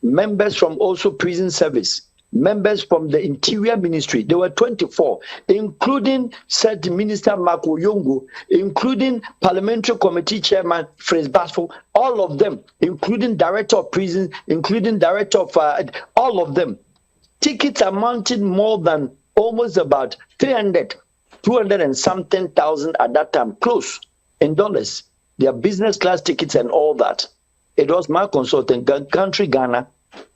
members from also Prison Service, members from the Interior Ministry. There were 24, including said Minister Marco Yongo, including Parliamentary Committee Chairman Fritz Basfo, all of them, including Director of Prison, including Director of all of them. Tickets amounted more than almost about 200 and something thousand at that time, close in dollars. Their business class tickets and all that. It was my consultant, country Ghana,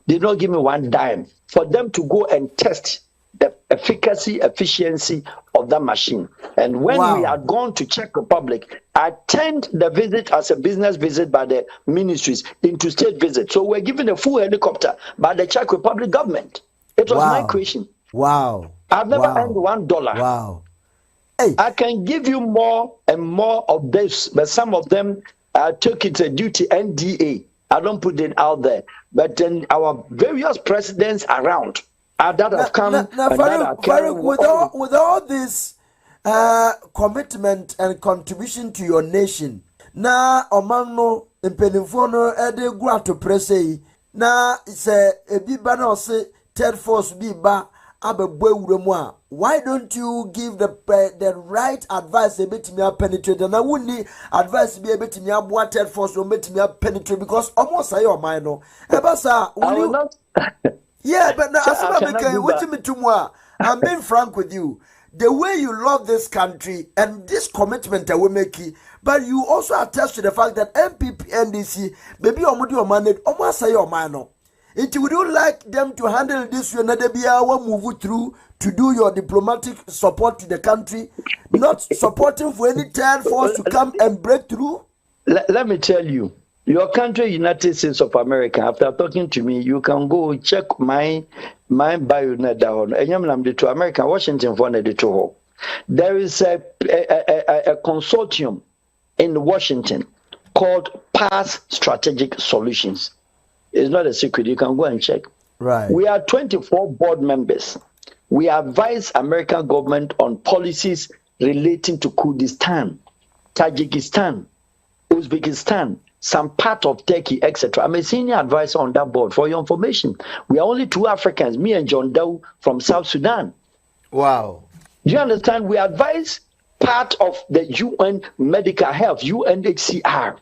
did not give me 1 dime for them to go and test the efficiency of that machine. And when we had gone to Czech Republic, I turned the visit as a business visit by the ministries into state visit. So we're given a full helicopter by the Czech Republic government. It was my creation. Wow. I've never earned $1. Wow. Hey. I can give you more and more of this, but some of them took it a duty NDA. I don't put it out there. But then our various presidents around, that have come and that are carrying with all this commitment and contribution to your nation, na omano impenifo no ede gua to pressey na se ebi ba na ose third force bi ba abegbo ewuremu a, why don't you give the right advice ebetimi penetrate na wuni advice bi ebetimi aboa third force no betimi penetrate because almost say your mind no eba sa will yeah, but now I'm being frank with you. The way you love this country and this commitment that we make, but you also attest to the fact that MPP NDC, baby, almost say your man. Would you like them to handle this? You will move through to do your diplomatic support to the country, not supporting for any third force to come and break through. Let me tell you. Your country, United States of America, after talking to me, you can go check my bio down. To America, Washington for the. There is a consortium in Washington called PASS Strategic Solutions. It's not a secret. You can go and check. Right. We are 24 board members. We advise American government on policies relating to Kurdistan, Tajikistan, Uzbekistan, some part of Turkey, etc. I'm a senior advisor on that board. For your information, we are only 2 Africans, me and John Doe from South Sudan. Wow. Do you understand? We advise part of the UN medical health, UNHCR.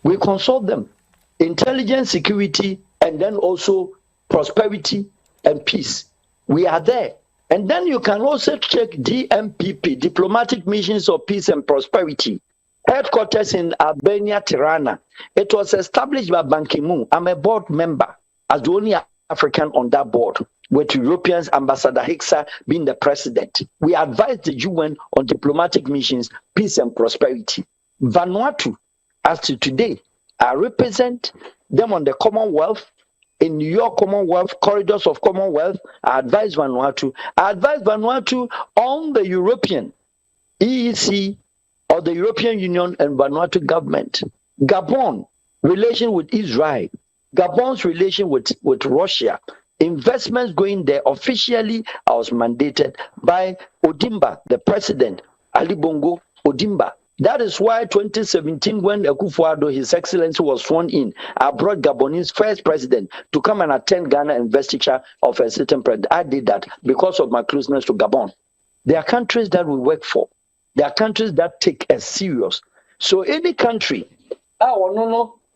We consult them. Intelligence, security, and then also prosperity and peace. We are there. And then you can also check DMPP, Diplomatic Missions of Peace and Prosperity. Headquarters in Albania, Tirana. It was established by Ban Ki-moon. I'm a board member as the only African on that board, with Europeans, Ambassador Hicksa being the president. We advise the UN on diplomatic missions, peace and prosperity. Vanuatu, as to today, I represent them on the Commonwealth, in New York Commonwealth, corridors of Commonwealth. I advise Vanuatu. I advise Vanuatu on the European EEC, or the European Union and Vanuatu government. Gabon, relation with Israel. Gabon's relation with Russia. Investments going there officially, I was mandated by Odimba, the president, Ali Bongo Odimba. That is why 2017, when Akufo-Addo, His Excellency, was sworn in, I brought Gabonese first president to come and attend Ghana investiture of a certain president. I did that because of my closeness to Gabon. There are countries that we work for. There are countries that take us serious. So any country,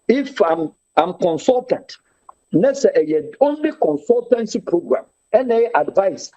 if I'm consultant, let's say only consultancy program, and advice,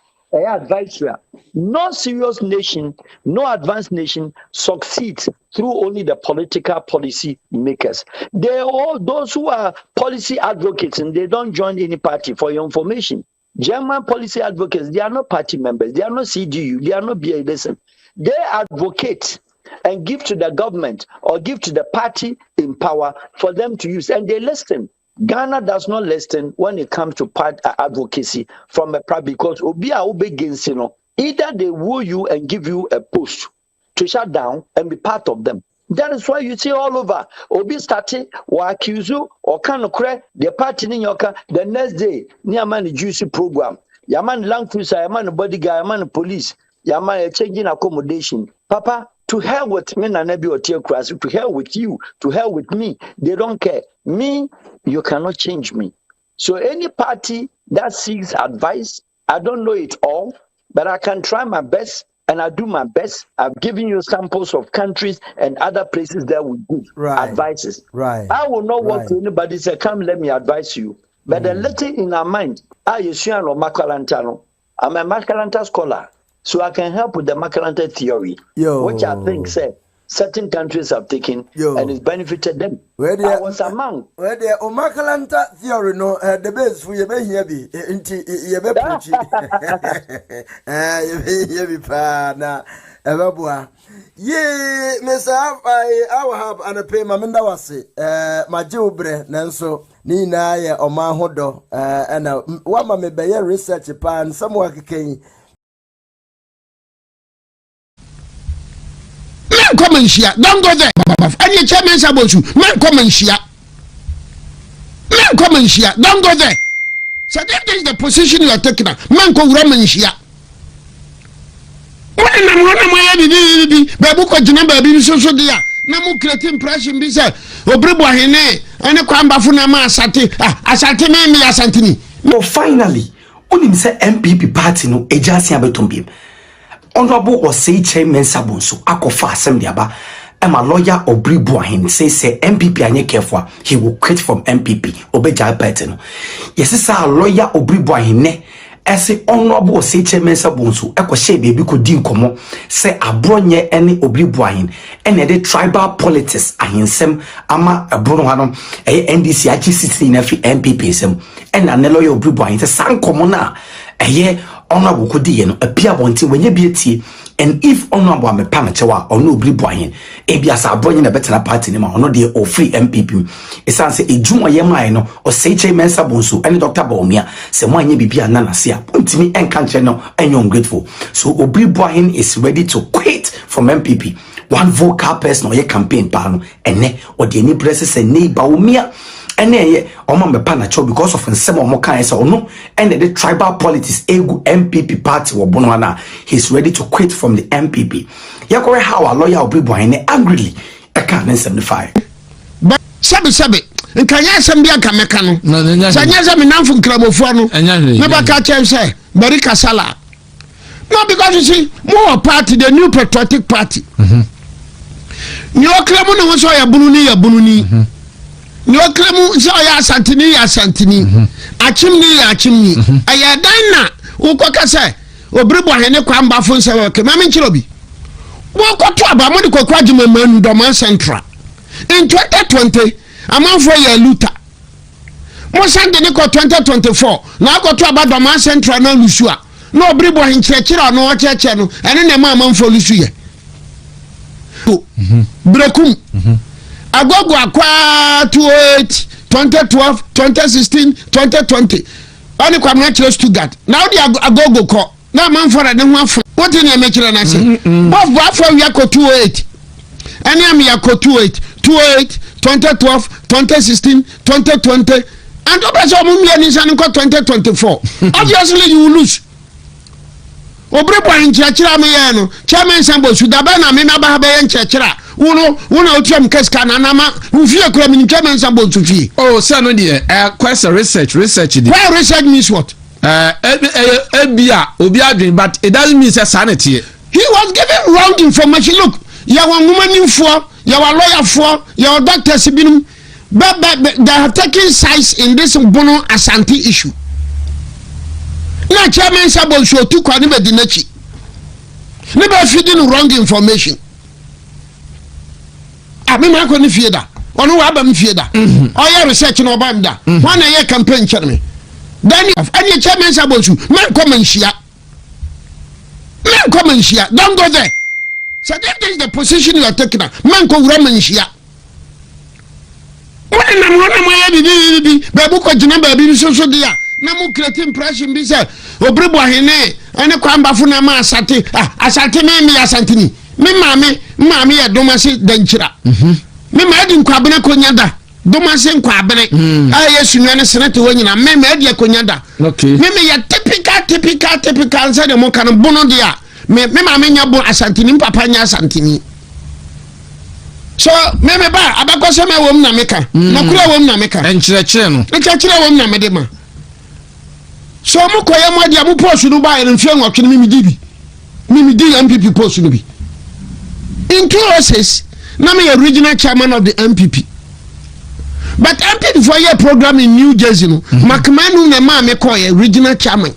no serious nation, no advanced nation succeeds through only the political policy makers. They all those who are policy advocates and they don't join any party. For your information, German policy advocates, they are not party members, they are not CDU, they are not BA. Listen, they advocate and give to the government or give to the party in power for them to use, and they listen. Ghana does not listen when it comes to part advocacy from a private, because either they woo you and give you a push to shut down and be part of them. That is why you see all over Obi started or accuse you or can the party in your car the next day near man juicy program. Yaman land cruiser, Yaman bodyguard, Yaman police. Yaman changing accommodation. Papa, to hell with me and Nebi or Teocracy, to hell with you, to hell with me. They don't care. Me, you cannot change me. So any party that seeks advice, I don't know it all, but I can try my best and I do my best. I've given you samples of countries and other places that will give advices. Right. I will not walk to anybody say, come, let me advise you. But the little in our mind, I'm a Makalanta scholar. So I can help with the Makalanta theory, which I think certain countries have taken and it's benefited them. I was among. Where the Makalanta theory, no, the best for you may hear me. You may preach it. You may pa Ebabua. Ye, Miss I will have an pay Maminda was my Jubre, Nanso, Nina, or my hodo, and one may be a research pan, somewhere came. Man, come and share. Don't go there. And your chairman's about you. Man, come and share. Man, come and share. Don't go there. So that is the position you are taking. Man ko wura manhia. When na mo na mo ya bibi babu ko gina baby so dia. Na mo create impression bi say obrebo ahene ene kwamba fu na ma asate asate me asantini. No, finally, only say MPP party no ejasi abetombi. Honorable Osei Chairman Sabonso akofa asem diaba. A lawyer obrebo ahene say MPP anye careful, he will quit from MPP. Obeja pattern. Yes, sir, lawyer obrebo ahene. Ese honorable say chairman Sabonso eko share baby ko din komo say abronye ene obrebo ahene ene de tribal politics ahensem ama abron hanom NDC achi city na fi MPP sem ena ne lawyer obrebo ahene say san komo na honorable ko di ye no apia bonti wenye bi etie. And if honorable me panachewa or no obrebo ahene ebiasa abronye na better party ni ma ono de o free MPP esan say ejuma ye mai no o say chairman Sabonso ene Dr. Baumia say mo anye bibia na nase a pontimi enka nche no enyo ungrateful. So obrebo ahene is ready to quit from MPP. One vocal person or ye campaign pano ene or the any presses and neighbor Baumia ene oma me panacho because of nsema omo kan say ono ene the tribal politics egu MPP party wo bono na he's ready to quit from the MPP. Yakore how a lawyer obrebo ahene angrily e kan 75 but sabe nkanya asem bia ka meka no sanya za me namfo nkramofo no me baka chem say bari kasala no because you see more party the new patriotic party ni okramo no so ya bununi ni okramo so ya asantini achimni aya dan na ukoka say obrebo ahene kwamba fo nse we ke mame nchirobi wo koto abamo de kokwa jimamanu do man central in 2020 amanfo ya luta mo sande ne ko 2024 na koto abado man central na lusua no obrebo ahene chekira no cheche no ene ne ma amanfo lusu ye brekum agogo akwa 28 2012 2016 2020 oni kwa mna Stuttgart now the agogo ko na man for the ho afo what in e mekira na say bof afo wi akọ 28 ani am yakọ 28 2012 2016 2020 and obeso mu mi ani san ko 2024 obviously you will lose obrebo anchechira me ye no chairman Sabonso daba na me na ba be enchechira uno otiam keska na nama ufie kura mi chairman Sabonso fie oh say no dey question research dey why research means what ebia obi adwin but it doesn't mean say sanity he was given wrong information. Look, you are woman for you are lawyer for your doctor sibinum but they have taken sides in this Bono Asante issue. Na chairman Sabonso to kwa ni bedinachi. Never feeding wrong information. Abi ma ko ni fie da. Ono wa ba mi fie da. Oya research no ba mda. Wan na ye campaign chairman. Then of any chairman Sabonso man come and share. Don't go there. So that is the position you are taking. Man ko wura man share. When na mo ya bibi babu ko jina baby so dia. Na mo create impression bi say obrebo ahene ene kwamba fu na ma asate asate me asantini me maame ya domase danchira me ma adi nkwabene konyada domase nkwabene aye sunwane senate wanyina me adi konyada okay me ya typical say mo kan bono dia me maame nya bo asantini papa nya asantini so me ba abakose me wom na meka na kura wom na meka enchire no enchire wom na medema so mo koye mo dia mo post no ba en fie nwotwe no mimi di MPP post no bi in 2006 na me original chairman of the MPP but MPP for your program in New Jersey no McMahon na ma me koye original chairman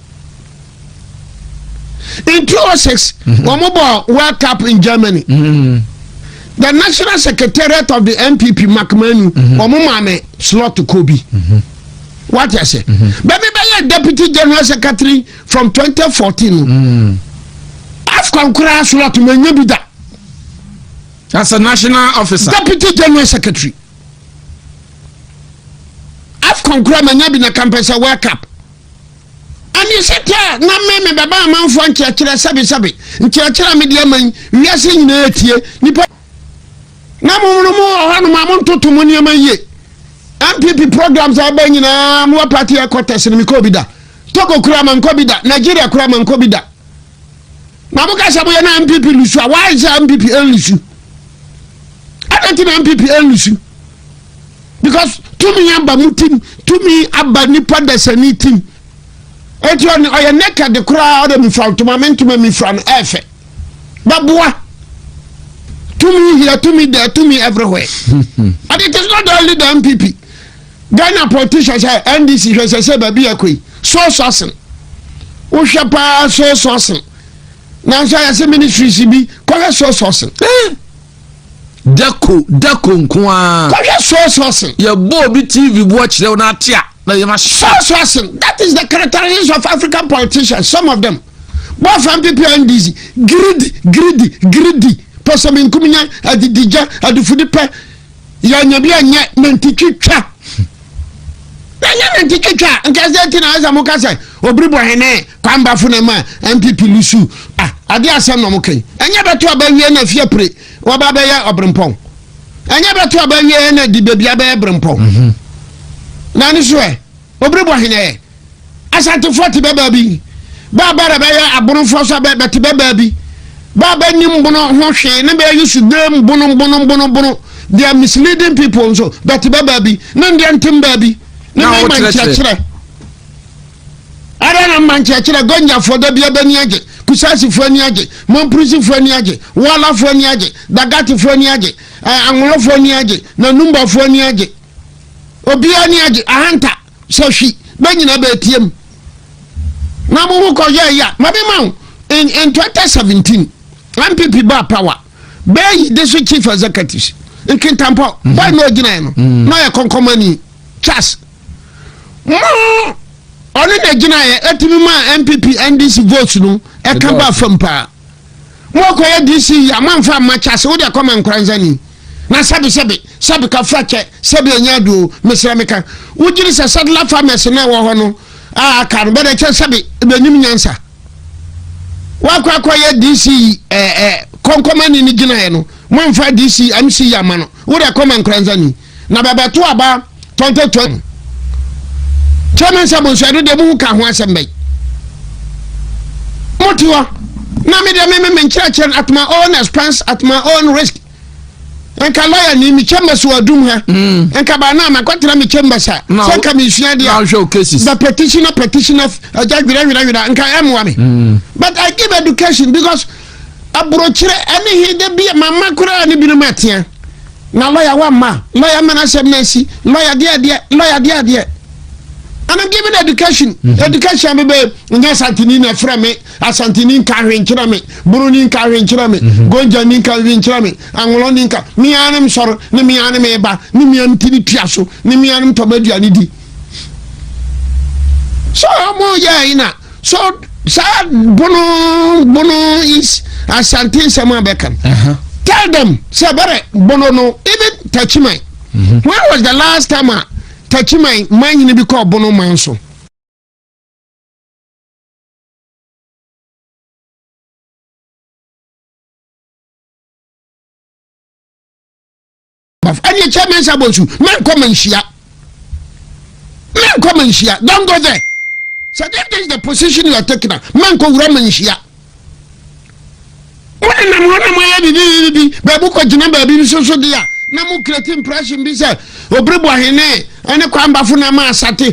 in 2006 one more World Cup in Germany the national secretariat of the MPP McMahon one me slot to Kobe what I say but me be deputy general secretary from 2014 Afcon kura slot me nyebi da as a national officer deputy general secretary Afcon kura me nyebi na campus World Cup and you said na me baba manfo nkyekere sabi nkyekere me dia man wiase nyina etie nipa na mo hanu ma mo ntoto mo niam ye MPP programs are being in a more party quarters in Mikobida. Togo Kuraman Kobida, Nigeria Kuraman Kobida. Mamuka Sabuyana MPP Lusu. Why is MPP Lusu? I don't think MPP Lusu. Because to me, Abba Mutim, to me, Abba Nipa Desani team. And you are neck at the crowd and from to my men to me from F. Babua. To me here, to me there, to me everywhere. And it is not only the MPP. Ghana politicians say NDC say baby akui. So sourcing. Ushapa so sourcing. Now say ministry CB, call so sourcing. Dako nkwa. Call so sourcing. Your Bobby TV watch there na tia. Na you must so sourcing. That is the characteristics of African politicians, some of them. Both MPP and NDC greedy. Posamin kuminya adidija adufudipe ya nyabia nya mentitwa ya mentitwa nkaze tina aza mukase obribo hene kwamba funema MPP lusu ade asem no mukai anya beto abawie na fiepre waba ya obrempon anya beto abawie na dibebia ba brempon na ni so obribo hene asante 40 baba bi baba ya abronfo so baba bi Baba nimbono hoshe ne be use them bono they are misleading people so that baba bi na ndi antim baby na man chachira ara na man chachira gonja fodo bia bani age kusasi fani age monprusi fani age wala fani age dagati fani age anwolo fani age na numba fani age obia ni age ahanta so hwi banyina ba tiem na mu ko ya mabe man in 2017 MPP bar power bay the chief executives in Kintampo why no gina no no ya konkomani chas oni na gina ya etimi ma MPP NDC votes no e kan ba fam pa mo ko ya DC ya manfa ma chas wo de come nkranzani na sabi ka frache sabi anyado mesrameka wo giri se sadla farmers na wo ho no kan be de che sabi benyim nyansa wakwa ye DC konkomani ni gina ye no monfa DC MC yama no wo de come nkranzani na babato aba 2020 chairman sabon shadu de mu ka ho asembe motiwa na me de me nchira at my own expense at my own risk enka lawyer ni mi chambers wadum ha enka ba na makwatira mi chambers ha so ka mi sua dia the petitioner judge enka emwa me but I give education because abrochire any he de bi mama kura ni bi no matia na lawyer wa ma lawyer mana sem na si lawyer dia and I'm giving education. Education be santini na frame asantini ka hwenkyira me buruni ka hwenkyira me gonja ni ka hwenkyira me anwolo ni ka mi anem soro ni mi anem eba ni mi am tini tuaso ni mi anem tobadua ni di so mo ya ina so sa bono is asante sama bekan tell them say bare bono no even touch my when was the last time touch my mind ni be called bono manso any chairman sabosu men come and share don't go there so if this is the position you are taking man ko wura man share when na mo ya di babu ko jina baby so dia na mu create impression bi say obrebo ahene ene kwamba funa ma asante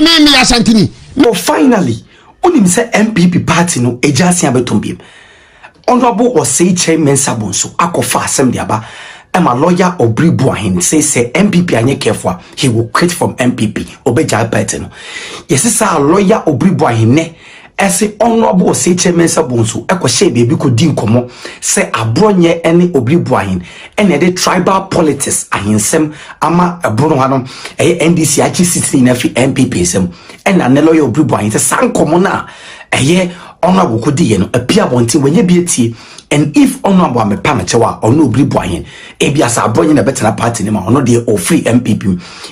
me asantini no finally onim say MPP party no ejasi abetombiem honorable Osei chairman sabonso akofa asem de aba Emma lawyer obrebo ahene say MPP anye careful he will quit from MPP obeja party no yes say lawyer obrebo ahene ese honorable Osei chairman sabonso ekwohye bebi ko di nkomo se abronye ene obrebo ahene ene de tribal politics ahensem ama abrono hanom NDC achi city na fi MPP sem ena ne lawyer obrebo ahene se sankomo na honorable ko di ye no apia bonti wenye bietie and if honorable me pamachewa ono obrebo ahene ebia sa abronye na betena party ne ma ono de o free MPP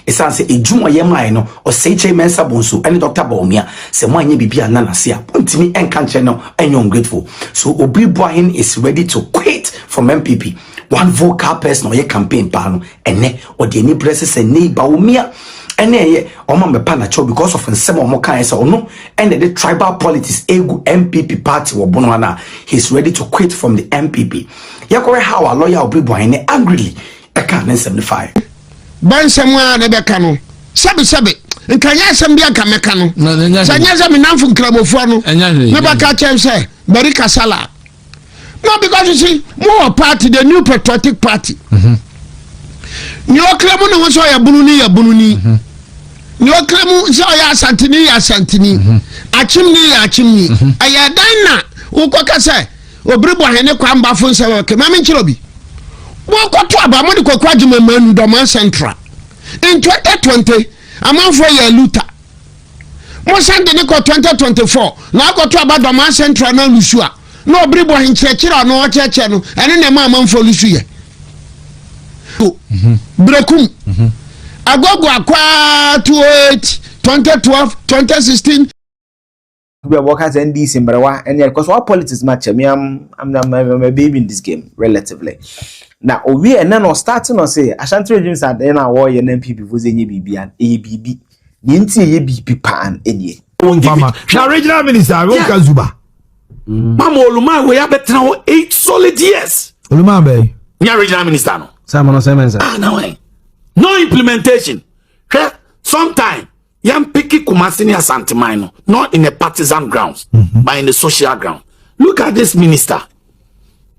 esanse ejuma ye mai no Osei chairman sabonso ene Dr. Baumia se mo anye bibia na nase a pontimi enka nche no enyo ungrateful so obrebo ahene is ready to quit from MPP one vocal person or campaign pano ene or the any presses and neighbor umia ene oma me panacho because of some more kind so no and the tribal politics egu MPP party or bonwana he's ready to quit from the MPP yakore how a lawyer obribo ene angrily I can't 75 ban semwa na beka no sabe nkanya asem bia ka meka no sanya za me namfu nkramofo no me baka chem say bari kasala no because you see more party the new patriotic party ni oklemu no so ya bununi ni oklemu so ya asantini achimni aya dan na ukoka say obribo hene kwa mbafo nse ke mame nchirobi wo kwato aba mo de kwakwa jumamanu doma central in 2020 amanfo ya luta mo sande ne ko 2024 na kwato aba doma central na lusua no obribo hinchechira no ocheche no ene ne ma amanfo lusu ye brekum agogo akwa 28 2012 2016 we are working as NDC and because our politics match me I'm a baby in this game relatively now we and then starting or say Ashanti regimes at then our war NPP was any BB and ABB the ABB pan any now regional minister Zuba Mama Oluma we have better 8 solid years Oluma be regional minister no Simon no implementation sometime Yam picky Kumasini Asantimino, not in a partisan grounds, but in a social ground. Look at this minister.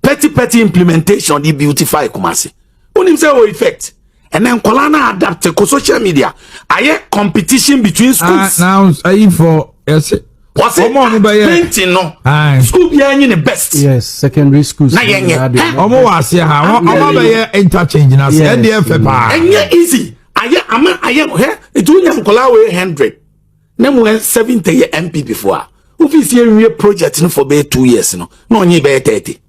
Petty implementation, the beautify Kumasi. Unim say effect. And then Kolana adapt to social media. Aye competition between schools. Now I for yes. What's it? Painting no. School be the best. Yes, secondary schools. Na yenye. Omo was here. Omo be interchange na say NDF pa. Enye easy. Aye, it will have Kolawe 100. Name 70 year MP before. If you see project for 2 years, no only be 30.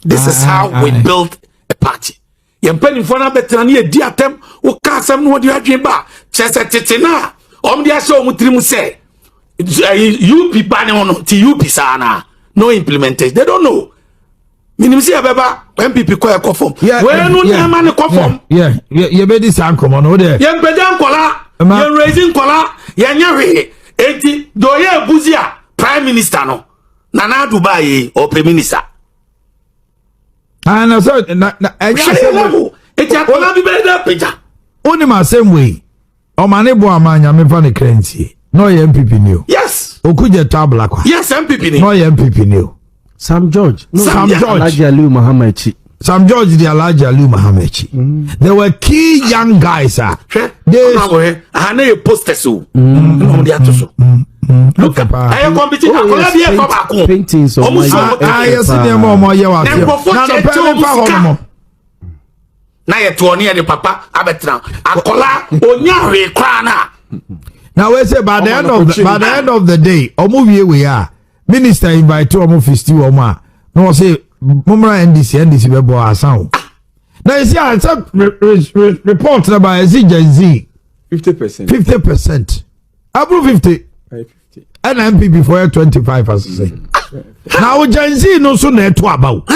This is how we build a party. Yem penny for na better near dear tem, who can't some what you have dream back. Chesatina, the show mutrimu say. You people on to pisana. No implementation. They don't know. Minim see abeba MPP kwa conform. When no man conform. Yeah, you be this come on there. Yen bedan kola, yen raising kola, yen nyare. Eti doye buzia prime minister no. Nana Dubai or prime minister. And so na eti akola bi be da peja. Only my same way. O mane bo amanya me fa ne krentie. No MPP new. Yes. Okuje tabla kwa. Yes MPP new. No MPP new. Sam George. Sam George. Alhaji Aliu Muhammad. Sam George the Alhaji Aliu Muhammad. They were key young guys. They a poster so. Look at I competition. I be for back. Paintings of I see them more year was. Na ye to near the papa abetra. Akola onyare kwa na. Now we say by the end of the day, omo we are. Minister invite to omo festi omo no say mumra NDC be bo asan. Now you see answer report by Gen Z 50%. Above 50. And MPP for 25 as say. Now Gen Z no so na to about.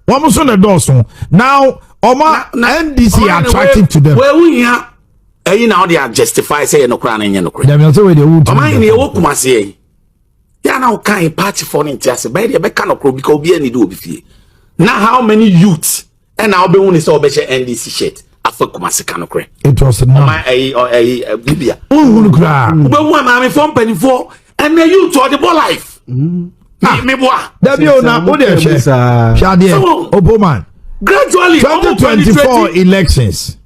Omo so na do so. Now omo NDC attracted to them. Well we here now they are justify say no kra na nye no kra. Dem say we dey wood. Omo ni e wo kumase. Ya na ukai party for interest by the beka no kro because obi ani do obi fie. Now how many youths and now be won say obeshe NDC shirt afa Kumasi kanokre. It was no my bibia. Unu kra. Ube wo ma me fon penifo and the youth or the boy life. Me boa. That you na wo dey share. Shade Oboman. Gradually 2024 elections.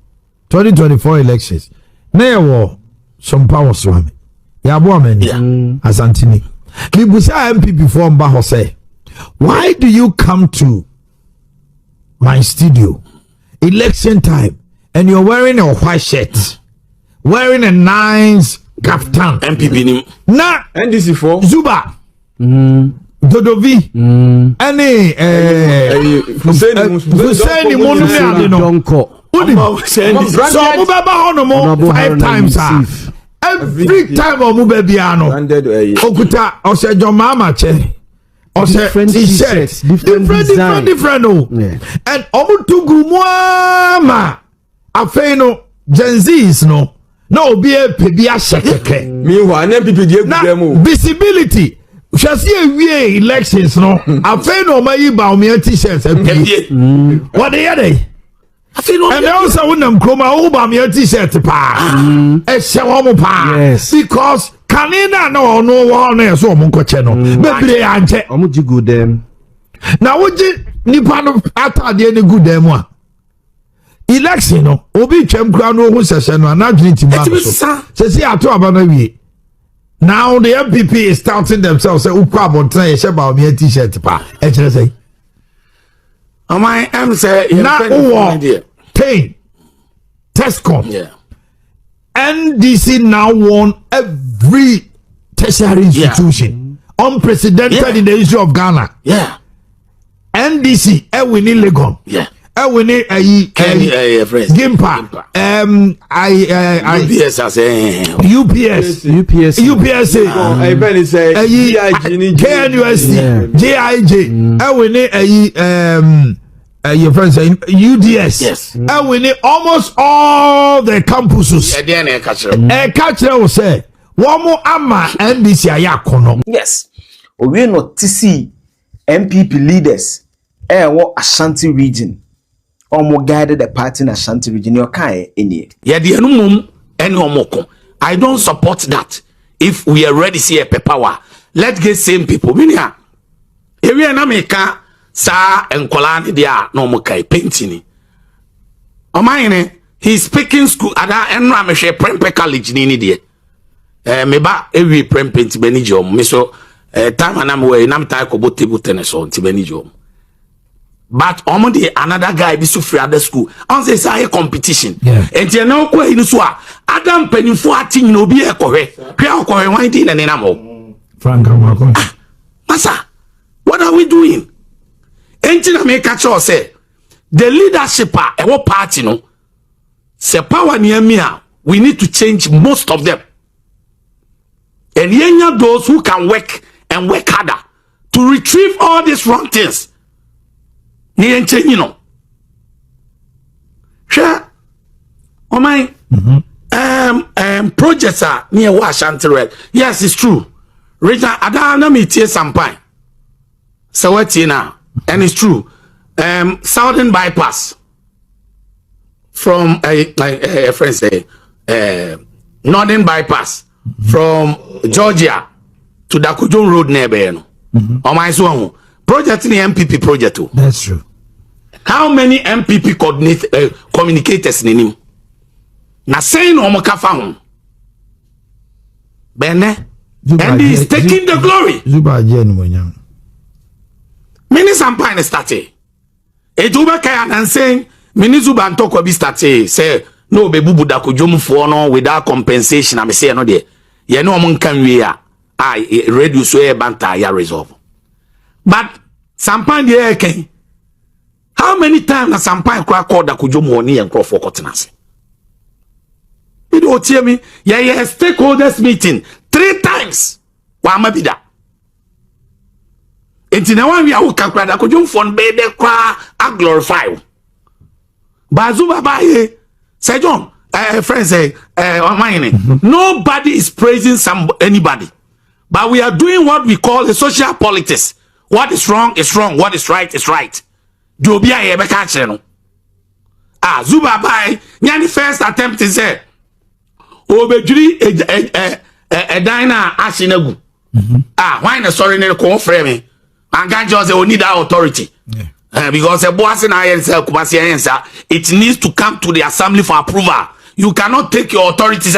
2024 elections. Na wo some power swami. Ya bo amani. Asantini. Libusa MPP form ba say, why do you come to my studio election time and you're wearing a white shirt, wearing a nice kaftan? MPP ni na NDC for Zuba Dodovi any Hussein Munu Donko so Mubaba honomo 5 times every time Mubabiano Okuta Ose John Mama che or t-shirts, different, oh. Yeah. And omu to gumwama. Afeno Gen Z's no. No be a pebia shakeke. Meanwhile, visibility. Shall see a elections no. Afeno my baumia t-shirts and what they are they? And also when them come over me t-shirt pa. A shawarma pa. Yes. Because Canada no one else so monko channel. Maybe I ante. Omuji good them. Now what you nipano ata de any good them one. Election no. Obi chem kra no hu session no na dwene timba so. Say see ato abana wie. Now the MPP is starting themselves say ukwa bontan ye sheba me t-shirt pa. E kire say. I am say na Pain Tescom. Yeah. NDC now won every tertiary institution. Unprecedented in the history of Ghana. Yeah. NDC winning Legon. Yeah. Winning Gimpa. UPS. KNUST. JIJ. Winning your friends say UDS. Yes. Winning almost all the campuses. Catcher will say, one more ama NDC ayakono. Yes. We not to see MPP leaders. What Ashanti region. More guided the party in Ashanti region. Your kind in it. Yeah, the enumum and omoko. I don't support that. If we already see a power, let's get same people. Minia. If we are not making sa enkolani dia no mo kai painting. Omayene he's speaking school ada enra me hwe prempe college ni die. Meba ewi prempe nti bani jom me so time anam we nam tai ko table tennis on nti bani jom. But omodi another guy bi so free other school. On say say competition. Enti na ko inu so a adam panifo ati nyina obi e kohwe. Hwe kohwe wan di na nenam o. Frank Amako. Masa, what are we doing? Entina me catch us say the leadership a party no se power near me we need to change most of them. And yenya those who can work and work harder to retrieve all these wrong things. Ni enche you know. Sure. Oh my projects are near Washington. Yes, it's true. Regional Adana me tie sampai. So what's now? And it's true. Southern bypass from a friend say northern bypass from Georgia to Dakujon Road near on my son project in the MPP project. That's true. How many MPP communicators in him? Na saying Omaka found Bene and he is taking the glory. Zuba Jen Many sampine started. Ejuba kaya and saying, Mini Zuba and Toko be started. Say, no, bebu budako jum for no without compensation. I'm saying, no, dear. You know, among can we are. I reduce where banta ya resolve. But sampine the air can. How many times has sampine crack called the Kujumoni and Crawford Cottonasi? You don't tell me, yeah, stakeholders meeting 3 times. Why am I be that? Enti na wan wi a wo kakra da kodwom fon be de kwa a glorify. Bazu baba ye say John friends say nobody is praising anybody. But we are doing what we call a social politics. What is wrong is wrong, what is right is right. Do be a be ka kire no. Zuba bai nyani first attempt is say obedwiri dan na ahinagu. Why na sorry ne ko frame me. And God just say we need that authority. Because a boss in it needs to come to the assembly for approval. You cannot take your authority.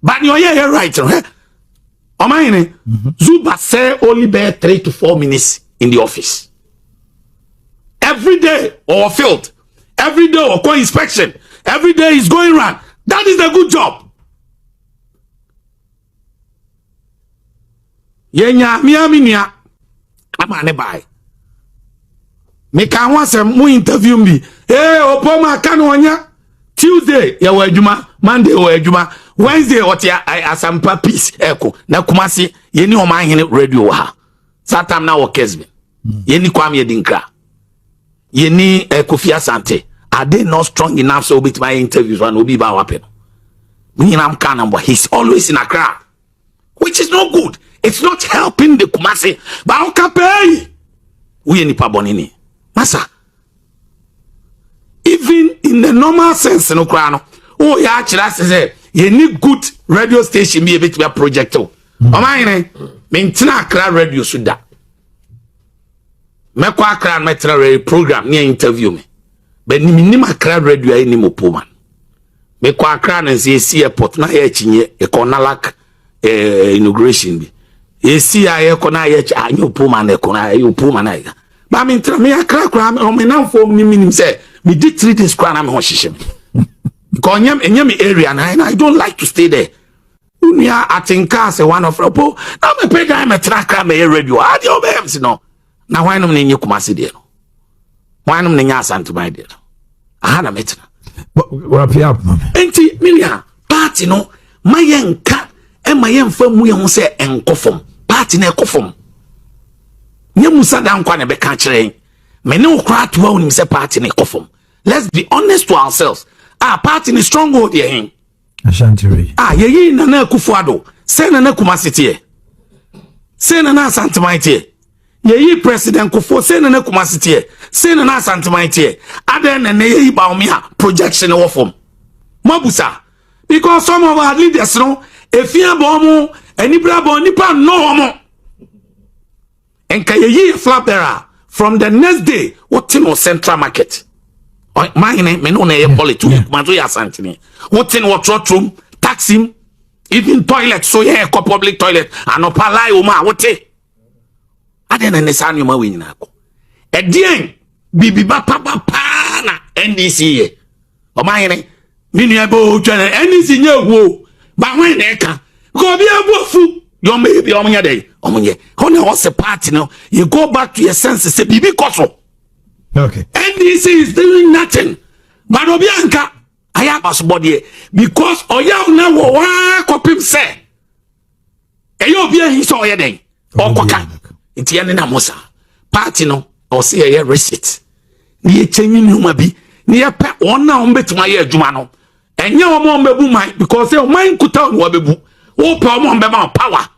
But you're here right. Zuba say only bear 3 to 4 minutes in the office. Every day or field. Every day or co-inspection. Every day is going around. That is a good job. Yenya miaminia amane bai me kan wase mu interview me opoma kan onya Tuesday ya wadwuma Monday wa adwuma Wednesday otia asampa peace eko na Kumasi yeni o man hene radio ha satam na wo Kesbe yeni Kwame Dinkra yeni Kofi Asante are they not strong enough so bit my interviews one obi ba wapen me am can but he's always in Accra, which is not good. It's not helping the Kumasi ba o kapay we ni pa bonini masa. Even in the normal sense no kra no oh ya chira say you need good radio station be a bit of a project. Oh my maintain Accra radio suda. Me kwa Accra metra radio program near interview me. But ni minima Accra radio any mo poman. Me kwa Accra na see airport na ye chinye e konalak inauguration bi. Ye see aye kona ye anyo poman e kona ye poman na. Ba me tra me Accra kra o me na form ni minim say me did 3 days kra na me ho hihye. Because in area and I don't like to stay there. Unia atinka say one of Ropo. Now me pay guy me tracker me radio. I do obey no. Now why no me nyi Kumasi there no. Why no me nya Asante my there. Aha na metina. Wrap up mama. Enti milia party no mayenka e mayemfa mu ye ho say enkofom. Party na ekofom. Nye musa dan kwa na be ka kire. Me ne okra to wa unim say party na ekofom. Let's be honest to ourselves. Party ni stronghold here him. Ashantiri. Ye Nana Kufuado. Say Nana Kumasi tie. Say Nana Asante mai tie. Ye President Kufuor. Say Nana Kumasi tie. Say Nana Asante mai tie. Ade nene ye baumia projection wo form. Mabusa. Because some of our leaders no efia bomo enibra bo nipa no homo. Enka ye flag bearer from the next day what in Central Market. My name, me no na politics. Manzo ya Asante. What in what room, taxi, even toilet. So yeah, public toilet. Anopalai uma what? Adena nesanu ma we nyina ko. Edien bibi ba pa na NDC ye. O my name, me nua bo twa NDC nye wo. Ba wen na eka. Go bi abofu. Your maybe omunya dey. Omunye. Honey what's a party now? You go back to your senses. Say bibi koso. Okay. NDC is doing nothing. But Obianka, I have a body because Oya na wo wa kopim say. Eyo bia hi so ye den. Okoka. Enti ene na Musa. Party no o say ye receipt. Ni e chenyi nhuma bi. Ni ye pe ona o mbetuma ye adwuma no. Enye o mo mbebu man because say o man kuta no bebu. O pe o mo mbema power.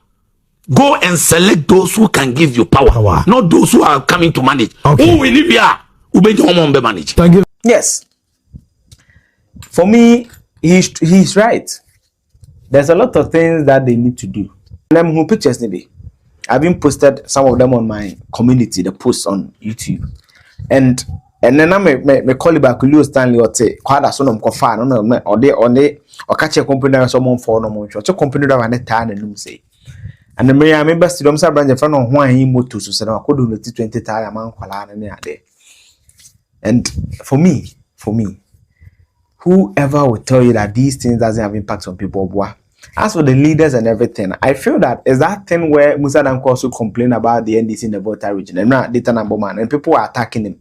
Go and select those who can give you power. Not those who are coming to manage. Okay. Who will live here? Thank you. Yes. For me, he's right. There's a lot of things that they need to do. Them who pictures maybe. I've been posted some of them on my community, the posts on YouTube. And then I me call back Leo Stanley or say kwada so no mkofa no or they or catch a company someone for no more. So company that one time and say. And the mayor member still don't branch in front of one he motor so say I could do 20 tire man kwala na there. And for me, whoever will tell you that these things doesn't have impact on people, boy. As for the leaders and everything, I feel that is that thing where Musa Danko also complain about the NDC in the Volta region and not data number man, and people are attacking him.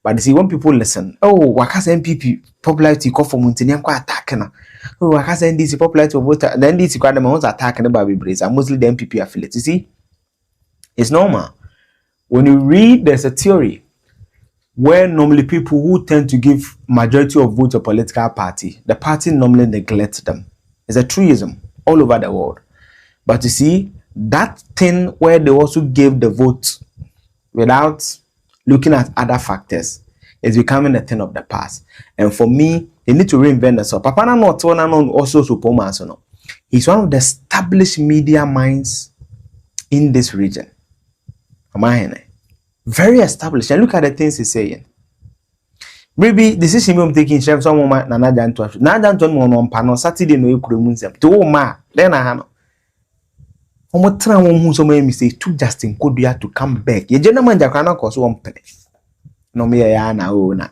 But you see, when people listen, oh, Wakas MPP popularity call for Montanian quite attacking her. Oh, Wakas NDC popularity of voter, the NDC quite the ones attacking the Baby Brace, and mostly the MPP affiliate. You see, it's normal. When you read, there's a theory where normally people who tend to give majority of votes to a political party, the party normally neglects them. It's a truism all over the world. But you see, that thing where they also gave the vote without looking at other factors is becoming a thing of the past. And for me, they need to reinvent themselves. Papa not also Supoma, no. He's one of the established media minds in this region. Very established. And look at the things he's saying. Maybe this is him taking chef some man na Najan to Najan to on panel Saturday no ekuru to ma then I have omo tran won hu so me say to Justin Kodua to come back. Ye gentleman jakana ko so on pene. No me ya na o na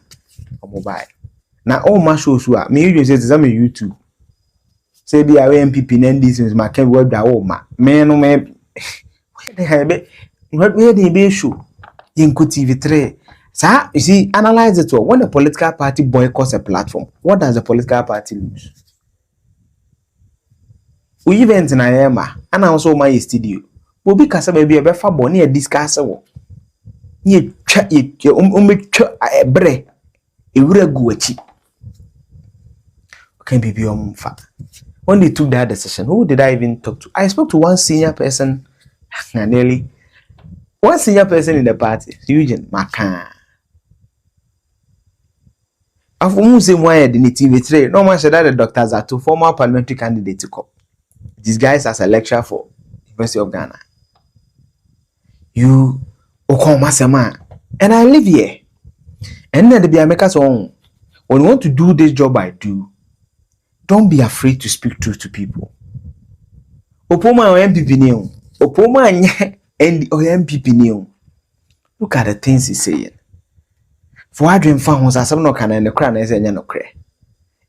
omo buy. Na all ma show so a me you say it's on YouTube. Say be a MPP and this is my can word da o ma. Me no me where the hell be where the be show. Yinko TV3. So, you see, analyze it all. When a political party boycotts a platform, what does the political party lose? we event na yema ana also my studio obi kasa ba bi e be fa bone e discuss wo ye twa ye twa ebre ewura gu achi can be mfa. When they took that decision, who did I even talk to? I spoke to one senior person, nearly one senior person in the party, Eugene Macan. I've almost seen why the TV trade. No man said that the doctors are two former parliamentary candidates to come. These guys as a lecturer for University of Ghana. You Okomasema, and I live here. And then the Biamekas own. When you want to do this job, I do. Don't be afraid to speak truth to people. Opoma MPP new. Opoma and MPP new. Look at the things he's saying. For I dream fan was as some no can and the crown is no cray.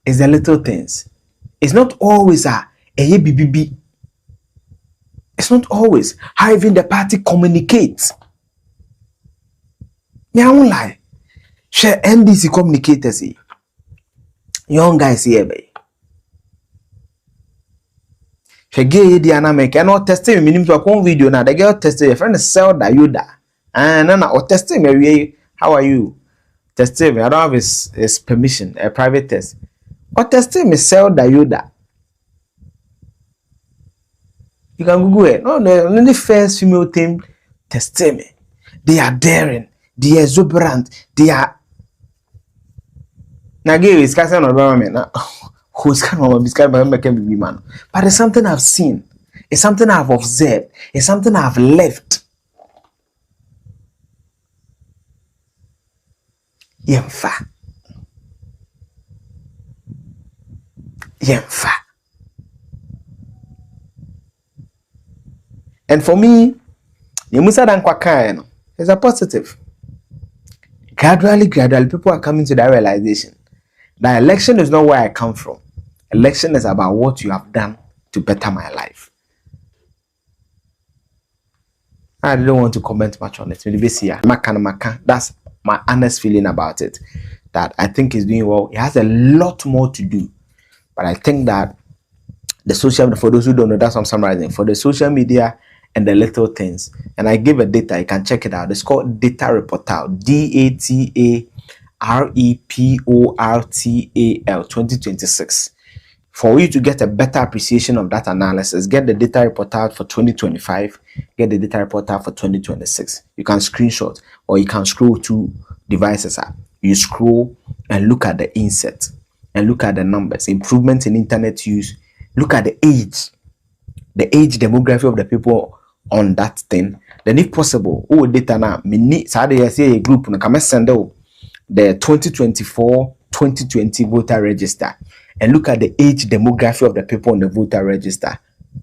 It's the little things. It's not always a BBB. It's not always how even the party communicates. Yeah, I won't lie. Share NDC communicators. Young guys here, babe. She gave the anime cannot test me minimum to a one video now. The girl tested a friend sell that you da. And then or testing me. How are you? Testing me. I don't have his permission, a private test. Or testing me sell that you da. You can Google it. No, the first female team testing me. They are daring, they are exuberant, they are Nagay is casting on government. Who's kind of described by man? But it's something I've seen, it's something I've observed, it's something I've left. Yemfa. And for me, Yemusa dan kwaka is a positive. Gradually, people are coming to that realization that election is not where I come from. Election is about what you have done to better my life. I don't want to comment much on it. That's my honest feeling about it. That I think he's doing well. He has a lot more to do. But I think that the social, for those who don't know, that's what I'm summarizing. For the social media and the little things. And I give a data, you can check it out. It's called Data Reportal. DATAREPORTAL 2026. For you to get a better appreciation of that analysis, get the data report out for 2025, get the data report out for 2026. You can screenshot or you can scroll to devices app. You scroll and look at the insert and look at the numbers, improvement in internet use, look at the age demography of the people on that thing. Then if possible, data now, I say a group can send the 2024-2020 voter register and look at the age demography of the people on the voter register.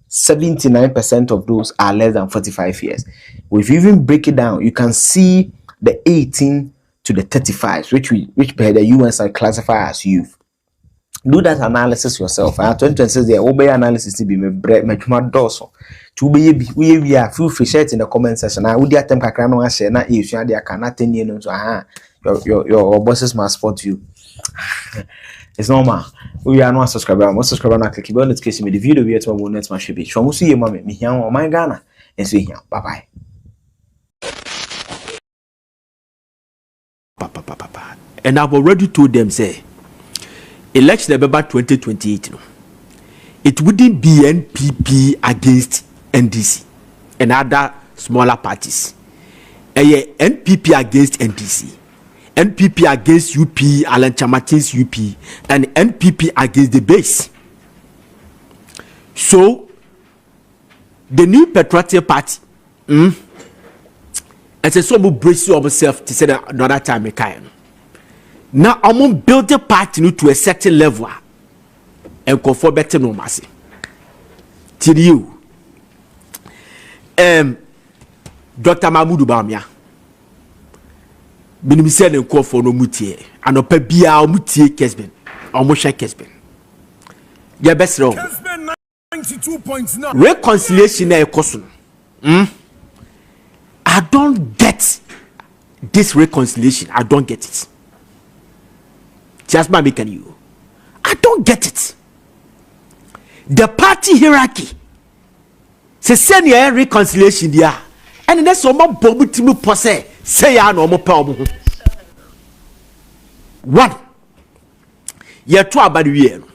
79% of those are less than 45 years. If you even break it down, you can see the 18 to the 35, which by the UN classify as youth. Do that analysis yourself. And 2026, the obey analysis to be my dorsal. To be we are full fish in the comment section. I would attempt to share na issue they cannot 10 years your bosses must support you. It's normal. We are not subscriber. I'm subscriber na click bell notification. The video we at my next match be. So see you mama me here on my Ghana and see here. Bye bye. And I've already told them say election November 2028 it wouldn't be NPP against NDC and other smaller parties. NPP against NDC, NPP against UP, Alan Chamatin's UP, and NPP against the base. So the new patriotic party, as a sort of brace yourself to say that another time, now I'm gonna build the party to a certain level and go for better normalcy. Till you, Dr. Mahmoud Bamia, Binim said and call for no mutie, and a pebia or mutie Kesben, or Moshe Kesben. Your best wrong. 92.9 Reconciliation a question. I don't get this reconciliation. I don't get it. Just my making you. I don't get it. the party hierarchy se senior reconciliation dia and that's so mo bobu timi pose say ya no mo pa omo ho one ye to abade wie no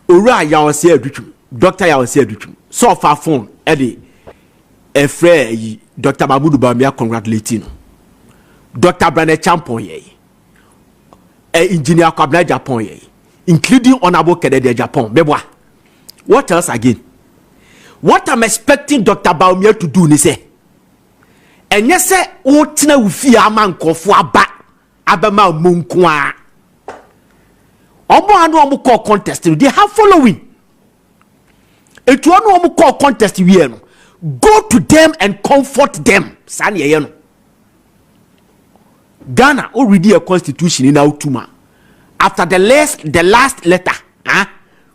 owura ya won se adutwum doctor ya won se adutwum so fa phone e de e frɛ yi Dr. Mamudu Bamia congratulating Dr. Brandon Champon ye engineer Kwabena Japan ye including Honorable Kennedy Japan beboa. What else again? What I'm expecting Dr. Bamia to do ni say and yes say o tina ufi ama nkofo aba abema munko a omo anu omo call contest they have following etu anu omo call contest we no go to them and comfort them. Sani ye no. Ghana already a constitution in Autuma. After the last letter,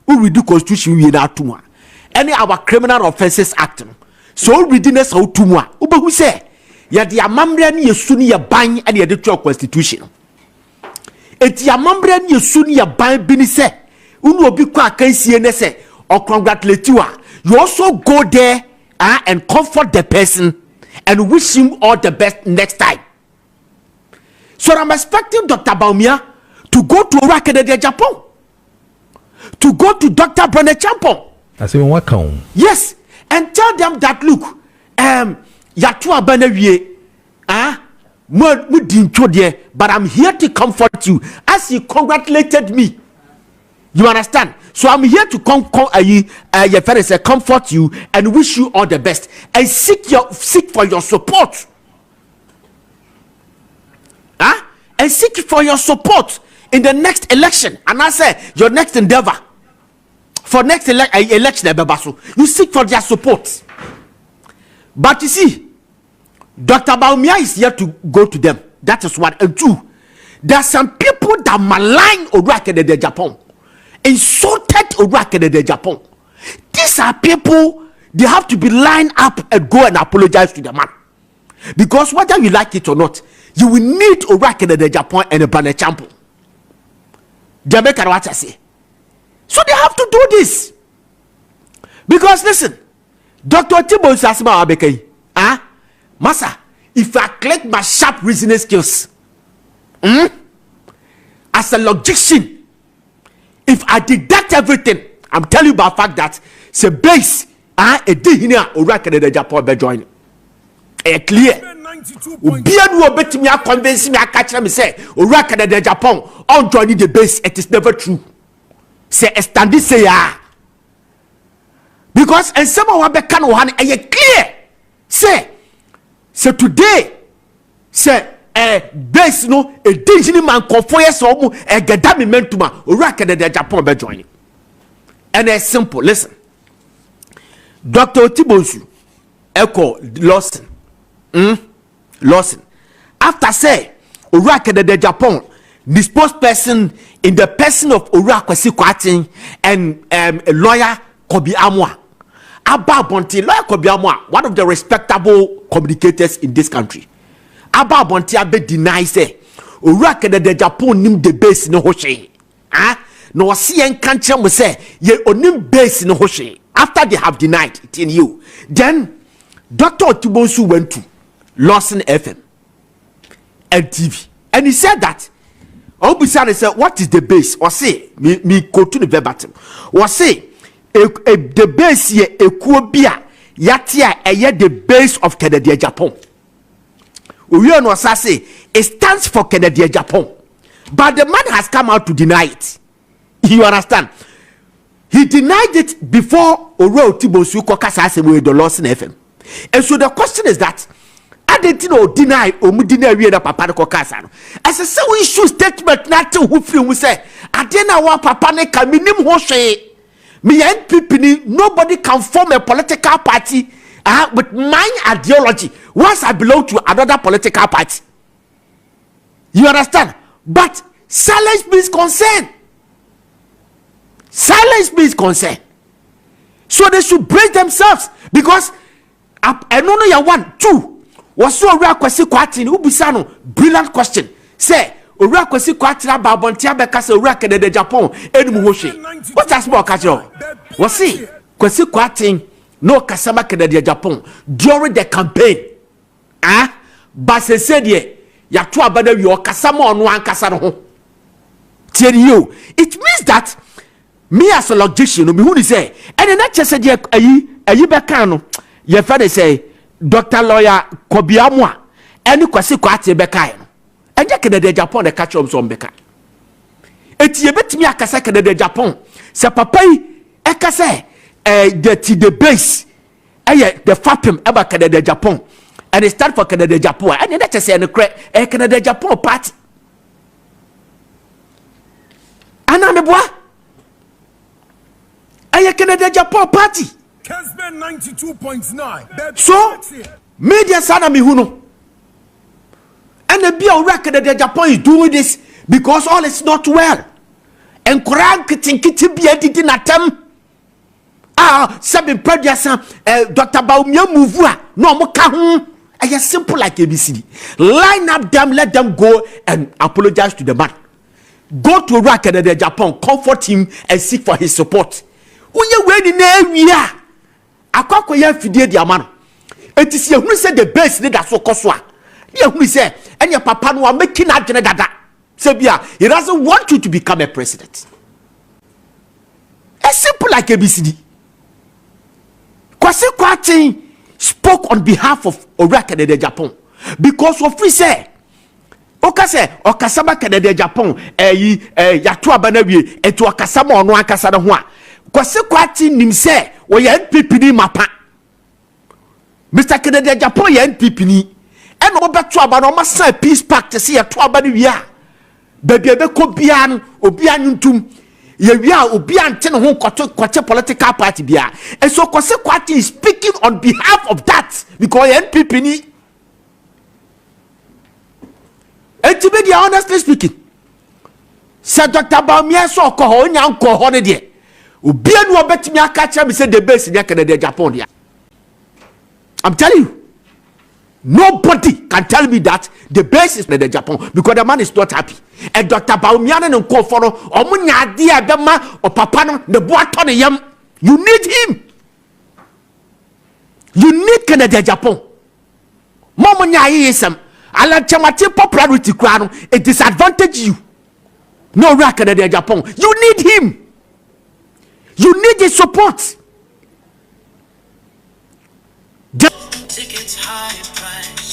already constitution in Autuma. Any our criminal offences act. So already nes Autuma. Uba who say ya di amambre ni yesuni ya ban and ya the constitution. Eti amambre ni yesuni ya ban bini se. Unu obi kwa akansi ne se or congratulate you. You also go there and comfort the person and wish him all the best next time. So I'm expecting Dr. Baumia to go to Orakede Japan, to go to Dr. Brandon Champon. I say, what count? Yes, and tell them that look, Yatua Benewie, but I'm here to comfort you as you congratulated me. You understand? So I'm here to comfort you and wish you all the best and seek for your support. And seek for your support in the next election. And I say your next endeavor for next election, you seek for their support. But you see, Dr. Baumia is here to go to them. That is one. And two, there are some people that malign Orakede Japan. Insulted Orakede Japan. These are people, they have to be lined up and go and apologize to the man. Because whether you like it or not, you will need Orakede Japan and a Brandon Champon. Jamaica, what I say. So they have to do this. Because listen, Dr. Tibo Sasma Abekei, Massa, if I collect my sharp reasoning skills, as a logician, if I deduct everything, I'm telling you about the fact that the base, a dihina Orakede Japan be join. Clear. Ubian will bet me a convince me a catch me say Orakede Japan on joining the base. It is never true. Say estandi say ya. Because and some of our can one clear. Say today say base no a digital man confoye so a gadami mentuma Orakede Japan be joining. And it's simple. Listen, Dr. Tibosu Echo Lawson. Lawson. After say Orakede Japan disposed person in the person of Orakwesi Kwatin and a lawyer Kobi Amwa. Abba Bonti, lawyer Kobi Amwa, one of the respectable communicators in this country. Abba Bonti Abe denies say Orakede Japan nim the base no hoshe. No see and can't say ye onim base no hoshe. After they have denied it in you, then Dr. Otibosu went to Lawson FM and TV, and he said that Obisane said, what is the base? Or say me go to the verbatim. Or say the base here Ekuobia Yatia the base of Kennedy Japan. We know say it stands for Kennedy Japan, but the man has come out to deny it. You understand? He denied it before Oro Tibosu Kokasa with the Lawson FM. And so the question is that I didn't deny or deny the Papa Kokasa. As a so issue statement, not to who feel we say, I didn't want Papa Neka minim hoshe. Me and people, nobody can form a political party with my ideology once I belong to another political party. You understand? But silence means consent. Silence means consent. So they should brace themselves because I don't know one, two. Was so rare question Kwatin Ubisano, brilliant question. Say, owura kwasi kwatra ba bontia be kasa owura Canada Japan enum ho hwe what has more catch you we see kwasi kwatin no kasama Canada Japan during the campaign ba se de ya to abada wi o kasama ono ankasa no ho tier you it means that me as a logician me who ni say and na chese de ayi be kan no ye fa de say Dr. Lawyer Kobiamwa any kwasi kwate be kan no enje Canada Japan de catch up some beka eti ebetimi akasa Canada Japan se papa yi ekasa the base the fapim eba Canada Japan and it start for Canada Japan and that say no cre Canada Japan party ana me boa Canada Japan party 92.9 so media sana mi huno and the be record that Japan is doing this because all is not well and crank tinkiti be editing at them seven producer Dr. Baumia move no more kahun simple like ABCD line up them let them go and apologize to the man go to record that Japan comfort him and seek for his support uye we ni na awia akwa ya fidie dia man etisi ehunu say the base leader so koswa ehunu say and your papa no making adwene dada say bia he doesn't want you to become a president as simple like ABCD Kwasi Kwatin spoke on behalf of Canada Japan because of free say okase okasama Canada Japan yato abanawie eto okasama ono akasa ne ho a Kwasi Kwatin nim say wo ye NPP ni mapa Mr. Canada Japan ye NPP ni eno obeto aba no masa peace pact se yato abane wi a baby ebe ko bia no obi anuntum ye wi a obi ante ne ho kwache political party bia and so Kwasi Kwatin is speaking on behalf of that because ye NPP ni etibedi honestly speaking say Dr. Baumia so ko ho nya nko ho ne de obi anu obetimi aka cha me say the base in Canada Japan dia I'm telling you nobody can tell me that the base is Canada Japan because the man is not happy and Dr. Baumia ne nko for no omunya ade e be ma o papa no ne bo ato ne yam you need him you need Canada Japan momunya yesem ala chamati popularity kwa no it disadvantage you no rock Canada Japan you need him you need his support tickets high price